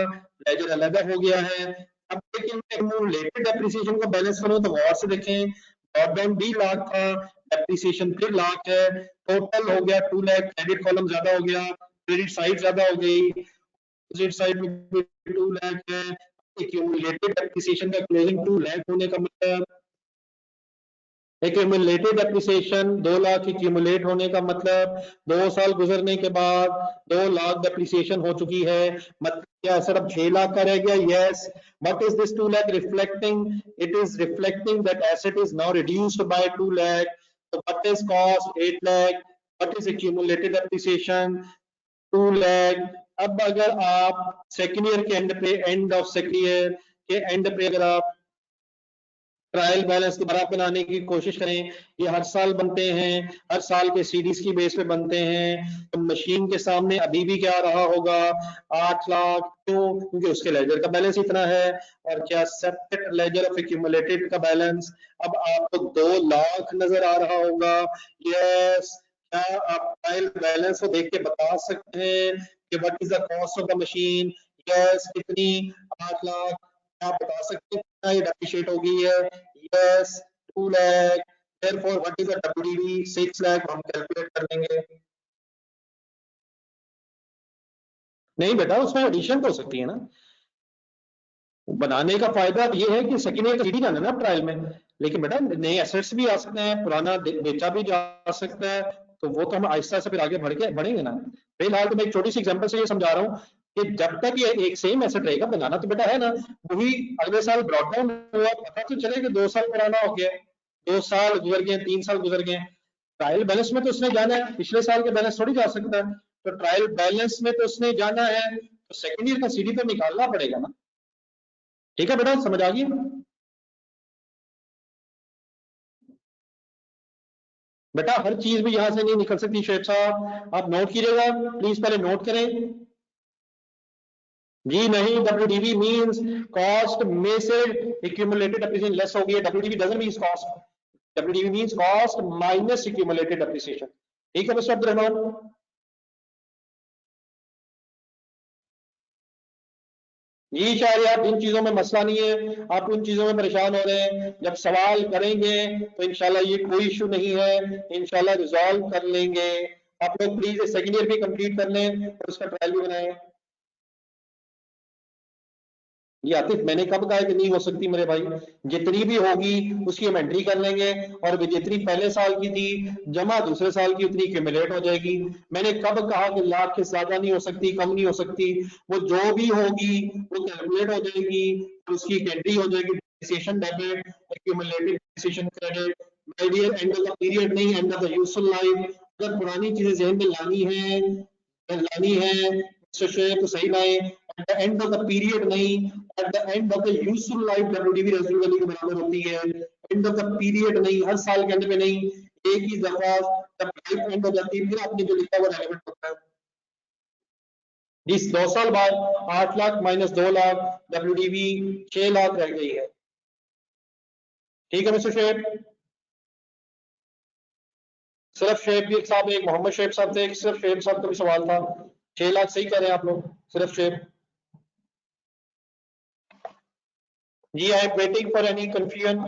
लेजर अलग हो गया है। अब लेकिन एक्यूमुलेटेड डेप्रिसिएशन को बैलेंस करो तो गौर से देखें, ब्रॉडबैंड भी लाख था, डेप्रिसिएशन फिर लाख है, टोटल हो गया 2 लाख। क्रेडिट कॉलम ज्यादा हो गया, क्रेडिट साइड ज्यादा हो गई, क्रेडिट साइड में भी 2 लाख है। एक्यूमुलेटेड डेप्रिसिएशन का क्लोजिंग 2 लाख होने का मतलब, एक्यूमुलेटेड डेप्रिसिएशन 2 लाख एक्यूमुलेट होने का मतलब 2 साल गुजरने के बाद 2 लाख डेप्रिसिएशन हो चुकी है। मतलब क्या सर अब 6 लाख का रह गया? Yes. What is this 2 lakh reflecting? It is reflecting that asset is now reduced by 2 lakh. So what is cost? 8 lakh. What is accumulated depreciation? 2 lakh. अब अगर आप सेकेंड ईयर के एंड पे, एंड ऑफ सेकेंड ईयर के and पे अगर आप trial balance दोबारा बनाने की कोशिश करें, ये हर साल बनते हैं, हर साल के सीरीज की बेस पे बनते हैं, तो मशीन के सामने अभी भी क्या रहा होगा? 8 लाख। क्यों? क्योंकि उसके लेजर का बैलेंस इतना है। और क्या सेपरेट लेजर ऑफ एक्यूमुलेटेड का बैलेंस अब आपको 2 लाख नजर आ रहा होगा? यस। क्या आप ट्रायल बैलेंस को देख के बता सकते हैं कि what is the cost of the machine? Yes. कितनी? 8 लाख। आप बता सकते हैं कितना ये डेप्रिशिएट होगी है? Yes, 2 lakh. therefore what is the WDV? 6 lakh. हम कैलकुलेट कर लेंगे। नहीं बेटा, उसमें एडिशन तो हो सकती है ना। बनाने का फायदा ये है कि सेकेंड ईयर का सीडी जाना ना ट्रायल में, लेकिन बेटा नए एसेट्स भी आ सकते हैं, पुराना बेचा भी जा सकता है, तो वो तो हम आहिस्ता से फिर आगे बढ़ेंगे ना। फिलहाल तो मैं एक छोटी सी एग्जांपल से ये समझा रहा हूँ कि जब तक ये एक सेम एसेट रहेगा, बनाना तो बेटा है ना, वही अगले साल ब्रॉट डाउन हुआ, पता तो चलेगा 2 साल पुराना हो गया, 2 साल गुजर गए, 3 साल गुजर गए। ट्रायल बैलेंस में तो उसने जाना है, पिछले साल के बैलेंस थोड़ी जा सकता है, तो ट्रायल बैलेंस में तो उसने जाना है, तो सेकेंड ईयर का सीडी तो निकालना पड़ेगा ना। ठीक है बेटा, समझ आ गई? बेटा हर चीज भी यहां से नहीं निकल सकती शेख साहब, आप नोट कीजिएगा प्लीज, पहले नोट करें। जी नहीं, WDV मींस कॉस्ट में से एक्यूमुलेटेड डेप्रिसिएशन लेस हो गई है। WDV doesn't means cost, WDV means cost minus accumulated depreciation. ठीक है मिस्टर अब्दुल? जी शायद आप इन चीजों में मसला नहीं है, आप उन चीजों में परेशान हो रहे हैं, जब सवाल करेंगे तो इंशाल्लाह ये कोई इशू नहीं है, इंशाल्लाह रिजॉल्व कर लेंगे। आप लोग प्लीज सेकेंड ईयर भी कंप्लीट कर लें और उसका ट्रायल भी बनाएं। ये आतिफ, मैंने कब कहा कि नहीं हो सकती मेरे भाई? जितनी भी होगी उसकी हम एंट्री कर लेंगे, और जितनी पहले साल की थी जमा दूसरे साल की, उतनी क्यूमुलेट हो जाएगी। मैंने कब कहा कि लाख से ज्यादा नहीं हो सकती, कम नहीं हो सकती? वो जो भी होगी वो कैलकुलेट हो जाएगी, और उसकी एक एंट्री हो जाएगी, depreciation debit, accumulated depreciation credit. My dear, end of the period नहीं, end of the useful life. अगर पुरानी चीजें जहन में लानी है तो सही लाए। At the end of the period नहीं, at the end of the useful life WDV residual value के बराबर होती है। एंड ऑफ द पीरियड नहीं, हर साल के एंड में नहीं, एक ही दफा जब लाइफ एंड हो जाती है फिर आपने जो लिखा वो रेलेवेंट होता है। जिस 2 साल बाद 8 लाख माइनस 2 लाख, WDV 6 लाख रह गई है। ठीक है मिस्टर शेख? सिर्फ शेख साहब, एक मोहम्मद शेख साहब थे, सिर्फ शेख साहब का भी सवाल था। 6 लाख सही कह रहे हैं आप लोग, सिर्फ शेख। जी I am waiting for any confusion.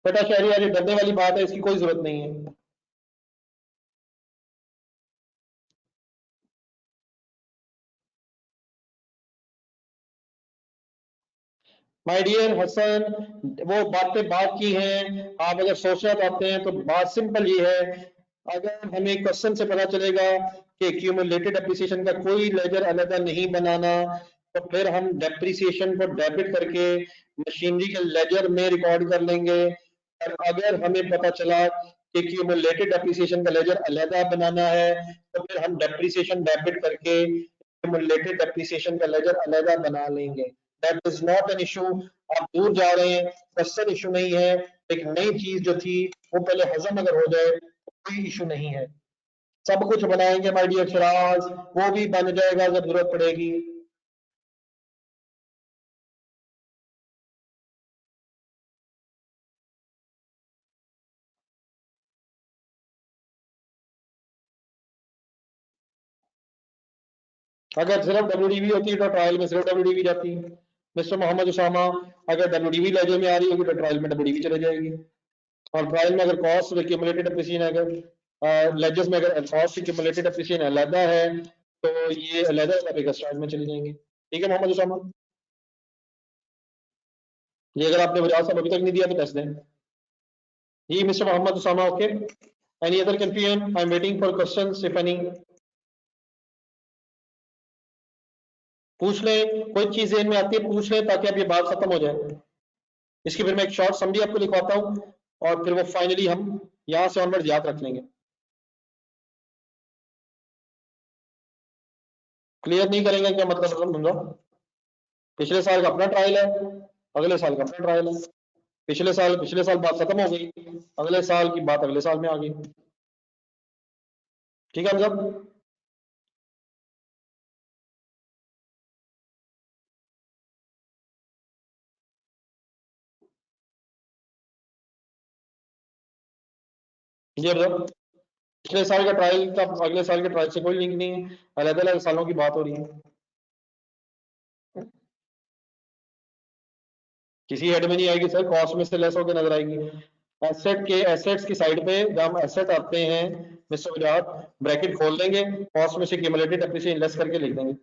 बेटा शहरी यार, डरने वाली बात है, इसकी कोई जरूरत नहीं है। माय डियर हसन, वो बातें बात की हैं, आप अगर सोचना चाहते हैं तो बात सिंपल ये है, अगर हमें क्वेश्चन से पता चलेगा कि एक्यूमुलेटेड डेप्रिसिएशन का कोई लेजर अलग नहीं बनाना, तो फिर हम डेप्रिसिएशन को डेबिट करके मशीनरी के लेजर में रिकॉर्ड कर लेंगे। और अगर हमें पता चला कि क्यूमुलेटेड डेप्रिसिएशन का लेजर अलहदा बनाना है, तो फिर हम डेप्रिसिएशन डेबिट करके क्यूमुलेटेड डेप्रिसिएशन का लेजर अलहदा बना लेंगे। That is not an issue. आप दूर जा रहे हैं, क्वेश्चन इशू नहीं है। एक नई चीज जो थी वो पहले हजम अगर हो जाए तो कोई इशू नहीं है। सब कुछ बनाएंगे माय डियर शराज, वो भी बन जाएगा जब जरूरत पड़ेगी। अगर सिर्फ डब्ल्यूडीवी होती है तो ट्रायल में सिर्फ डब्ल्यूडीवी जाती है। मिस्टर मोहम्मद उसामा, अगर डब्ल्यूडीवी लेजर में आ रही होगी तो ट्रायल में डब्ल्यूडीवी चले जाएगी। और ट्रायल में अगर कॉस्ट एक्यूमुलेटेड डेप्रिसिएशन, अगर लेजर्स में अगर कॉस्ट एक्यूमुलेटेड डेप्रिसिएशन अलहदा है तो ये अलहदा ट्रायल में चली जाएंगे। ठीक है मोहम्मद उसामा, ये अगर आपने वजह साहब अभी तक नहीं दिया तो टेस्ट दें। जी mister Mohammad Usama, okay. Any other confusion? I am waiting for questions if any. पूछ लें, कोई चीज ज़हन में आती है पूछ लें ताकि अब ये बात खत्म हो जाए। इसकी फिर मैं एक शॉर्ट समरी आपको लिखवाता हूँ और फिर वो फाइनली हम यहां से ऑनवर्ड याद रख लेंगे। क्लियर नहीं करेंगे क्या मतलब समझो? पिछले साल का अपना ट्रायल है, अगले साल का अपना ट्रायल है। पिछले साल बात खत्म हो गई, अगले साल की बात अगले साल में आ गई। ठीक है हम सब? जी अब सब पिछले साल का ट्रायल का अगले साल के ट्रायल से कोई लिंक नहीं है, अलग अलग सालों की बात हो रही है। किसी हेड में नहीं आएगी सर, कॉस्ट में से लेस होकर नजर आएगी। एसेट्स की साइड पे जब हम एसेट आते हैं मिस्टर गुजरात, ब्रैकेट खोल देंगे, कॉस्ट में से क्यूमुलेटेड डेप्रिसिएशन लेस करके लिख देंगे।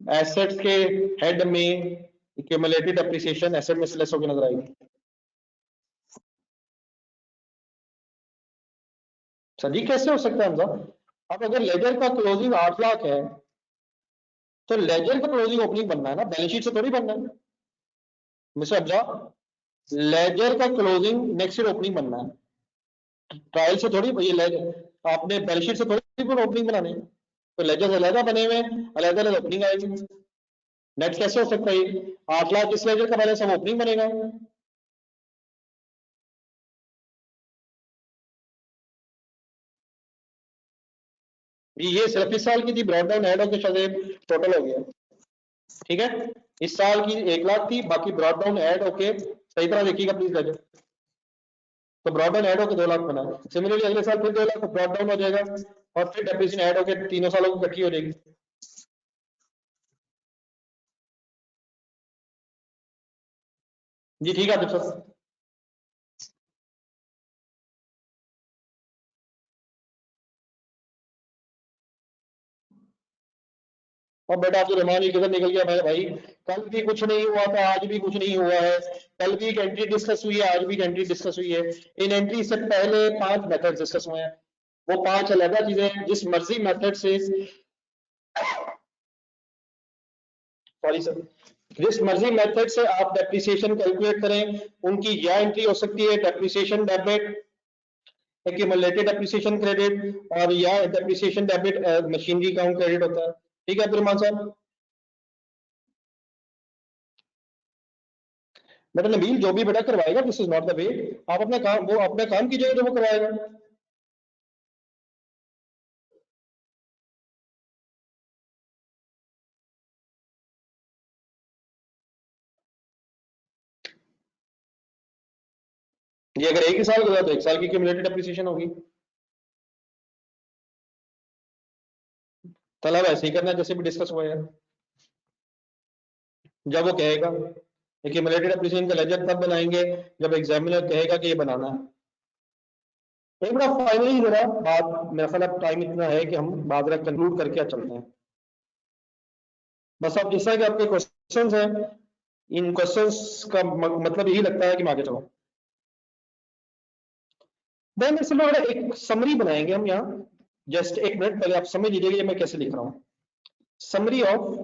एसेट्स के हेड में क्यूमुलेटेड डेप्रिसिएशन एसेट में से लेस होकर नजर आएगी। सर जी कैसे हो सकता है हमजा? अब अगर लेजर का क्लोजिंग 8 लाख है तो लेजर का क्लोजिंग ओपनिंग बनना है ना, बैलेंस शीट से थोड़ी बनना है मिस्टर अब्जा। लेजर का क्लोजिंग नेक्स्ट ईयर ओपनिंग बनना है, ट्रायल से थोड़ी। ये लेजर आपने बैलेंस शीट से थोड़ी ओपनिंग बनाने हैं। तो लेजर अलग बने हुए, अलग अलग ओपनिंग आएगी। नेट कैसे हो सकता है? 8 लाख इस लेजर का बैलेंस हम ओपनिंग बनेगा। ये सिर्फ इस साल की थी, ब्रॉड डाउन ऐड होकर शायद टोटल हो गया। ठीक है, इस साल की 1 लाख थी, बाकी ब्रॉड डाउन ऐड होके सही तरह देखिएगा प्लीज लेजर। तो ब्रॉड डाउन ऐड होकर 2 लाख बना। सिमिलरली अगले साल फिर 2 लाख ब्रॉड डाउन हो जाएगा और फिर डेप्रिसिएशन ऐड होकर तीनों सालों की इकट्ठी हो जाएगी। जी ठीक है आदित्य सर। और बेटा आपको रहमान ये किधर निकल गया मेरे भाई? कल भी कुछ नहीं हुआ था, आज भी कुछ नहीं हुआ है। कल भी एक एंट्री डिस्कस हुई है, आज भी एक एंट्री डिस्कस हुई है। इन एंट्री से पहले 5 मेथड डिस्कस हुए हैं, वो 5 अलग चीजें हैं। जिस मर्जी मेथड से, सॉरी सर, जिस मर्जी मेथड से आप डेप्रिसिएशन कैलकुलेट करें, उनकी यह एंट्री हो सकती है depreciation debit, accumulated depreciation credit, और या depreciation debit machinery account credit होता है। ठीक है अब्दुल साहब? बेटा नबील जो भी बेटा करवाएगा, this is not the way. आप अपना काम, वो अपना काम कीजिएगा जो वो करवाएगा। ये अगर एक ही साल गुजरा तो 1 साल की क्यूमुलेटेड डेप्रिसिएशन होगी। तलब ऐसे ही करना जैसे भी डिस्कस हुआ है। जब वो कहेगा एक्यूमुलेटेड डेप्रिसिएशन का लेजर तब बनाएंगे जब एग्जामिनर कहेगा कि ये बनाना है। एक बार फाइनली जरा बात, मेरा ख्याल अब टाइम इतना है कि हम बात जरा कंक्लूड करके चलते हैं। बस अब जिस तरह के आपके क्वेश्चंस हैं, इन क्वेश्चंस का मतलब यही लगता है कि मैं आगे चलो। देन इसमें एक समरी बनाएंगे हम यहाँ। जस्ट एक मिनट पहले आप समझ लीजिएगा ये मैं कैसे लिख रहा हूँ। Summary of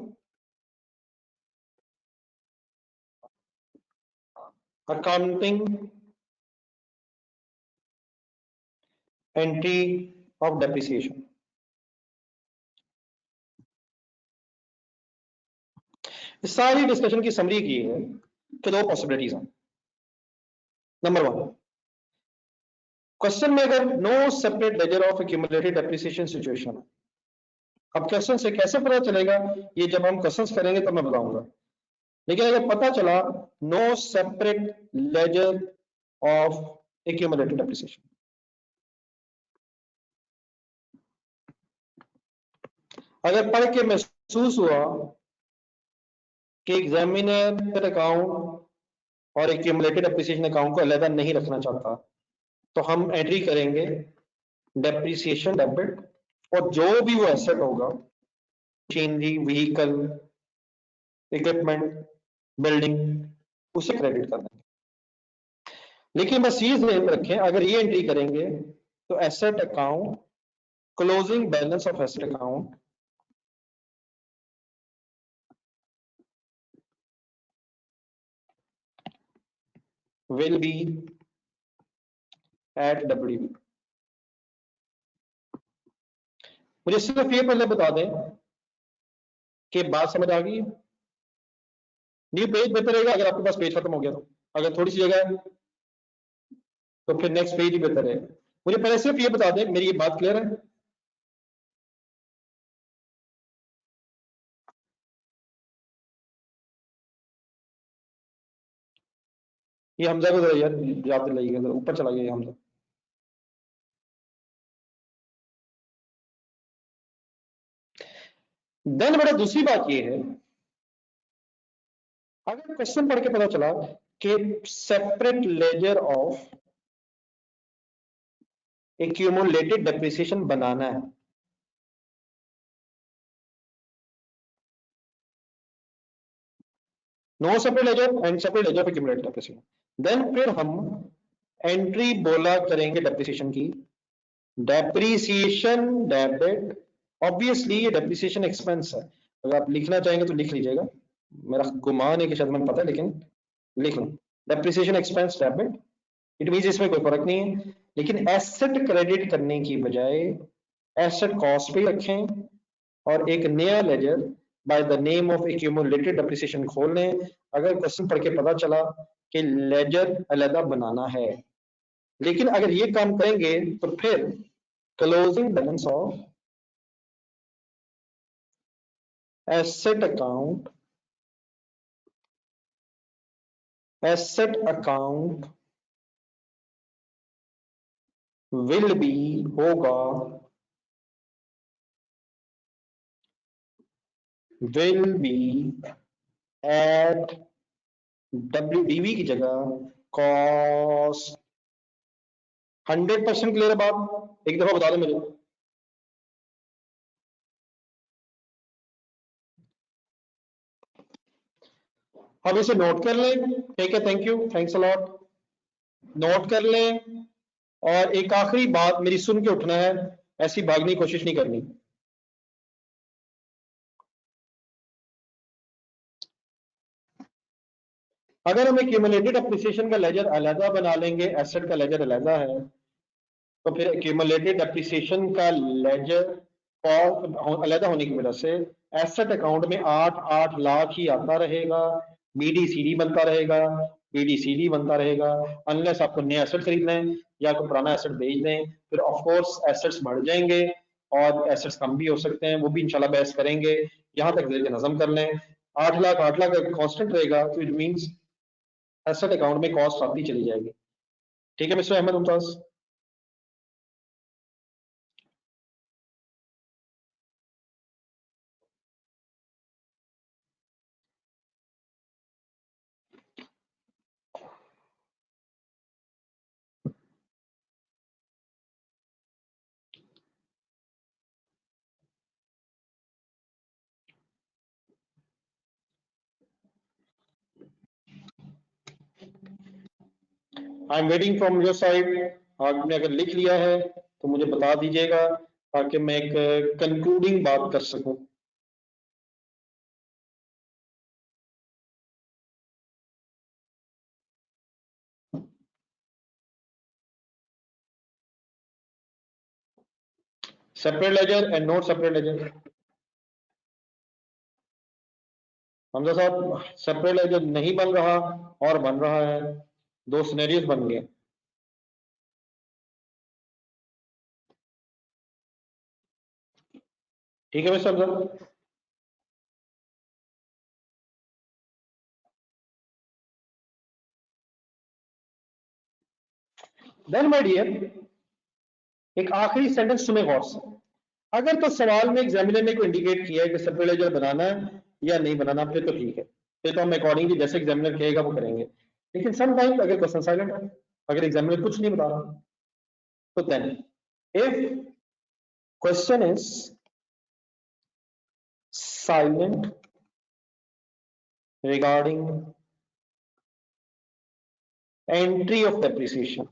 accounting entry of depreciation. इस सारी डिस्कशन की समरी की है कि दो पॉसिबिलिटीज हैं। नंबर 1, क्वेश्चन में अगर no separate ledger of accumulated depreciation situation है। अब क्वेश्चन से कैसे पता चलेगा, ये जब हम क्वेश्चंस करेंगे तब मैं बताऊंगा। लेकिन अगर पता चला no separate ledger of accumulated depreciation, अगर पढ़ के महसूस हुआ कि एग्जामिनर अकाउंट और एक्यूमुलेटेड डेप्रिसिएशन अकाउंट को अलग नहीं रखना चाहता, तो हम एंट्री करेंगे डेप्रिसिएशन डेबिट, और जो भी वो एसेट होगा, मशीनरी, व्हीकल, इक्विपमेंट, बिल्डिंग, उसे क्रेडिट कर देंगे। लेकिन बस ये ध्यान रखें, अगर ये एंट्री करेंगे तो asset account, closing balance of asset account will be at WDV। मुझे सिर्फ ये पहले बता दें कि बात समझ आ गई। न्यू पेज बेहतर रहेगा अगर आपके पास पेज खत्म हो गया तो, अगर थोड़ी सी जगह है तो फिर नेक्स्ट पेज ही बेहतर है। मुझे पहले सिर्फ ये बता दें, मेरी ये बात क्लियर है? ये हमजा को यार याद दिलाइएगा, ऊपर चला गया हमजा। देन बेटा दूसरी बात ये है, अगर क्वेश्चन पढ़ के पता चला कि separate ledger of accumulated depreciation बनाना है, no separate ledger and separate ledger of accumulated depreciation, then फिर हम एंट्री बोला करेंगे डेप्रिसिएशन की, डेप्रिसिएशन डेबिट। ऑब्वियसली ये डेप्रिसिएशन एक्सपेंस है, अगर आप लिखना चाहेंगे तो लिख लीजिएगा, मेरा गुमान है कि शायद मैंने पता है, लेकिन लिख लो depreciation expense debit. It means इसमें कोई फर्क नहीं है, लेकिन एसेट क्रेडिट करने की बजाय एसेट कॉस्ट पे रखें और एक नया ledger by the name of accumulated depreciation खोल लें। अगर क्वेश्चन पढ़ के पता चला कि लेजर अलग बनाना है, लेकिन अगर ये काम करेंगे तो फिर closing balance of asset account will be होगा, विल बी एट WDV की जगह कॉस्ट। 100% क्लियर है बात? एक दफा बता दो मुझे। अब इसे नोट कर लें, ठीक है, thank you, thanks a lot. Note कर लें, और एक आखिरी बात मेरी सुन के उठना है, ऐसी भागने की कोशिश नहीं करनी। अगर हम एक्यूमुलेटेड डेप्रिसिएशन का लेजर अलहदा बना लेंगे, एसेट का लेजर अलहदा है, तो फिर एक्यूमुलेटेड डेप्रिसिएशन का लेजर और अलहदा होने की वजह से एसेट अकाउंट में 8 लाख ही आता रहेगा, बीडीसीडी बनता रहेगा, बीडीसीडी बनता रहेगा, अनलेस आपको नया एसेट खरीद लें या कोई पुराना एसेट बेच दें, फिर ऑफ कोर्स एसेट्स बढ़ जाएंगे और एसेट्स कम भी हो सकते हैं, वो भी इंशाल्लाह बहस करेंगे। यहां तक देर के नजम कर लें, 8 लाख कांस्टेंट रहेगा, तो इट मींस एसेट अकाउंट में कॉस्ट आती चली जाएगी। ठीक है mister Ahmed Mumtaz? I am waiting from your side. आपने अगर लिख लिया है तो मुझे बता दीजिएगा, ताकि मैं एक कंक्लूडिंग बात कर सकूं। Separate ledger and not separate ledger. Hamza साहब सेपरेट लेजर नहीं बन रहा और बन रहा है, दो सिनेरियोस बन गए। ठीक है mister Hamza. Then my dear, एक आखिरी सेंटेंस सुने गौर से। अगर तो सवाल में एग्जामिनर ने को इंडिकेट किया है कि सेपरेट लेजर बनाना है या नहीं बनाना, फिर तो ठीक है, फिर तो हम अकॉर्डिंगली जैसे एग्जामिनर कहेगा वो करेंगे। लेकिन समटाइम्स अगर क्वेश्चन साइलेंट है, अगर एग्जामिनर कुछ नहीं बता रहा, तो then if question is silent regarding entry of depreciation,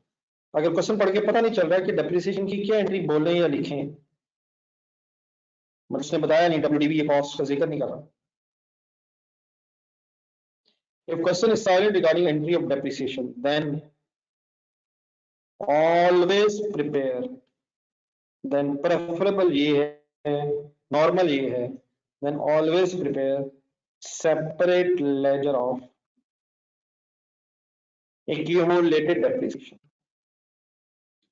अगर क्वेश्चन पढ़ के पता नहीं चल रहा है कि डेप्रिसिएशन की क्या एंट्री बोल रहे हैं या लिखे हैं, मतलब उसने बताया नहीं, डब्ल्यूडीवी ये कॉस्ट का जिक्र नहीं कर रहा। If question is silent regarding entry of depreciation, then always prepare, then preferable ये है, normal ये है, then always prepare separate ledger of accumulated depreciation.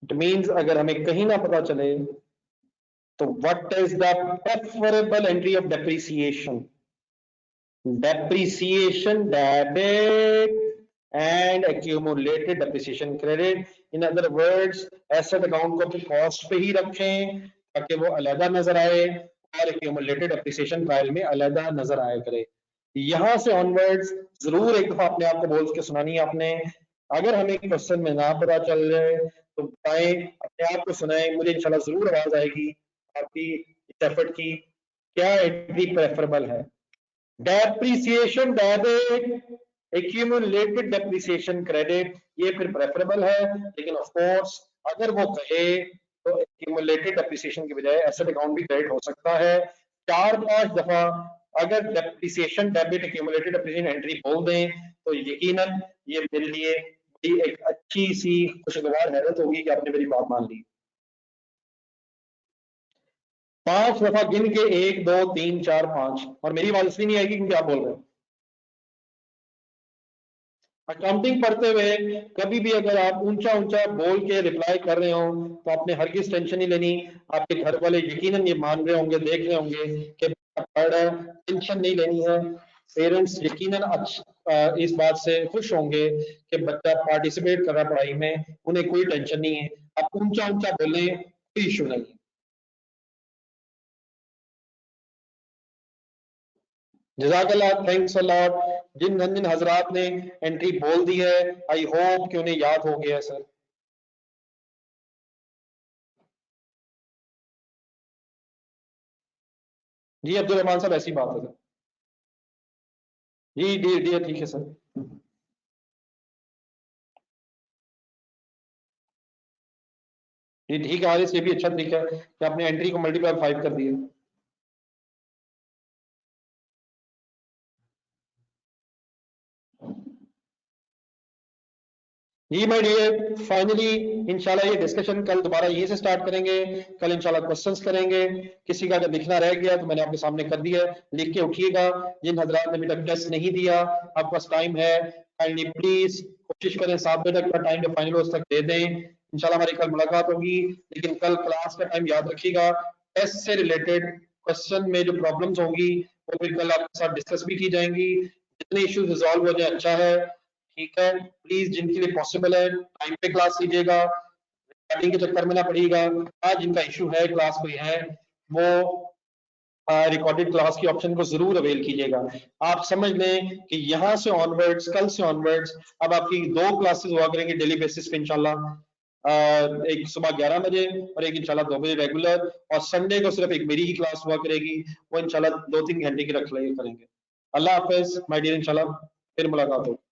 It means अगर हमें कहीं ना पता चले तो what is the preferable entry of depreciation? Depreciation debit and accumulated depreciation credit. In other words, asset account को फिर cost पे ही रखें ताकि वो अलग नजर आए और accumulated depreciation फाइल में अलग नजर आया करे। यहां से ऑनवर्ड्स जरूर एक दफा अपने आप को बोल के सुनानी है आपने। अगर हमें क्वेश्चन में ना पता चल जाए तो बताएं, अपने आप को सुनाएं, मुझे इंशाल्लाह जरूर आवाज आएगी आपकी इस एफर्ट की। क्या एंट्री प्रेफरेबल है? Depreciation debit, accumulated depreciation credit, ये फिर प्रेफरेबल है। लेकिन ऑफ कोर्स अगर वो कहे तो एक्यूमुलेटेड डेप्रीसिएशन की बजाय एसेट अकाउंट भी क्रेडिट हो सकता है। 4-5 दफा अगर depreciation debit accumulated depreciation entry बोल दें तो यकीनन ये मेरे लिए एक अच्छी सी खुशगवार हैरत होगी कि आपने मेरी बात मान ली। 5 दफा गिन के 1 2 3 4 5, और मेरी आवाज इसलिए नहीं आएगी क्योंकि आप बोल रहे हैं। अकाउंटिंग पढ़ते हुए कभी भी अगर आप ऊंचा ऊंचा बोल के रिप्लाई कर रहे हो तो आपने हरगिज टेंशन नहीं लेनी। आपके घर वाले यकीनन ये मान रहे होंगे, देख रहे होंगे कि पढ़ रहा है, टेंशन नहीं लेनी है। पेरेंट्स यकीनन इस बात से खुश होंगे कि बच्चा पार्टिसिपेट कर रहा है पढ़ाई में, उन्हें कोई टेंशन नहीं है। आप ऊंचा ऊंचा बोले, कोई इशू नहीं। जज़ाकल्लाह, थैंक्स अ लॉट। जिन हजरात ने एंट्री बोल दी है, आई होप कि उन्हें याद हो गया सर। जी अब्दुल रहमान साहब, ऐसी बात है सर। जी डी ठीक है सर। जी ठीक है हारिस, ये भी अच्छा तरीका है कि आपने एंट्री को मल्टीप्लाई 5 कर दिया। जी माय डियर, फाइनली इंशाल्लाह ये डिस्कशन कल दोबारा यहीं से स्टार्ट करेंगे। कल इंशाल्लाह क्वेश्चंस करेंगे। किसी का अगर लिखना रह गया तो मैंने आपके सामने कर दिया, लिख के उठिएगा। जिन हजरात ने अभी तक टेस्ट नहीं दिया, आपके पास टाइम है, काइंडली प्लीज कोशिश करें 7 बजे तक का टाइम जो फाइनल तक दे दें। इंशाल्लाह हमारी कल मुलाकात होगी, लेकिन कल क्लास का टाइम याद रखिएगा। टेस्ट से रिलेटेड क्वेश्चन में जो प्रॉब्लम्स होंगी वो फिर कल आपके साथ डिस्कस भी की जाएंगी। जितने इश्यूज रिजॉल्व हो जाए अच्छा है, ठीक है। प्लीज जिनके लिए पॉसिबल है टाइम पे क्लास लीजिएगा, रिकॉर्डिंग के चक्कर में ना पड़िएगा। आज जिनका इशू है, क्लास कोई है, वो रिकॉर्डेड क्लास की ऑप्शन को जरूर अवेल कीजिएगा। आप समझ लें कि यहाँ से ऑनवर्ड्स, कल से ऑनवर्ड्स अब आपकी 2 क्लासेस हुआ करेंगी डेली बेसिस पे इंशाल्लाह। एक सुबह 11 बजे और एक इंशाल्लाह 2 बजे रेगुलर, और संडे को सिर्फ एक मेरी ही क्लास हुआ करेगी, वो इंशाल्लाह 2-3 घंटे की रख करेंगे। अल्लाह हाफिज माय डियर, इंशाल्लाह फिर मुलाकात होगी।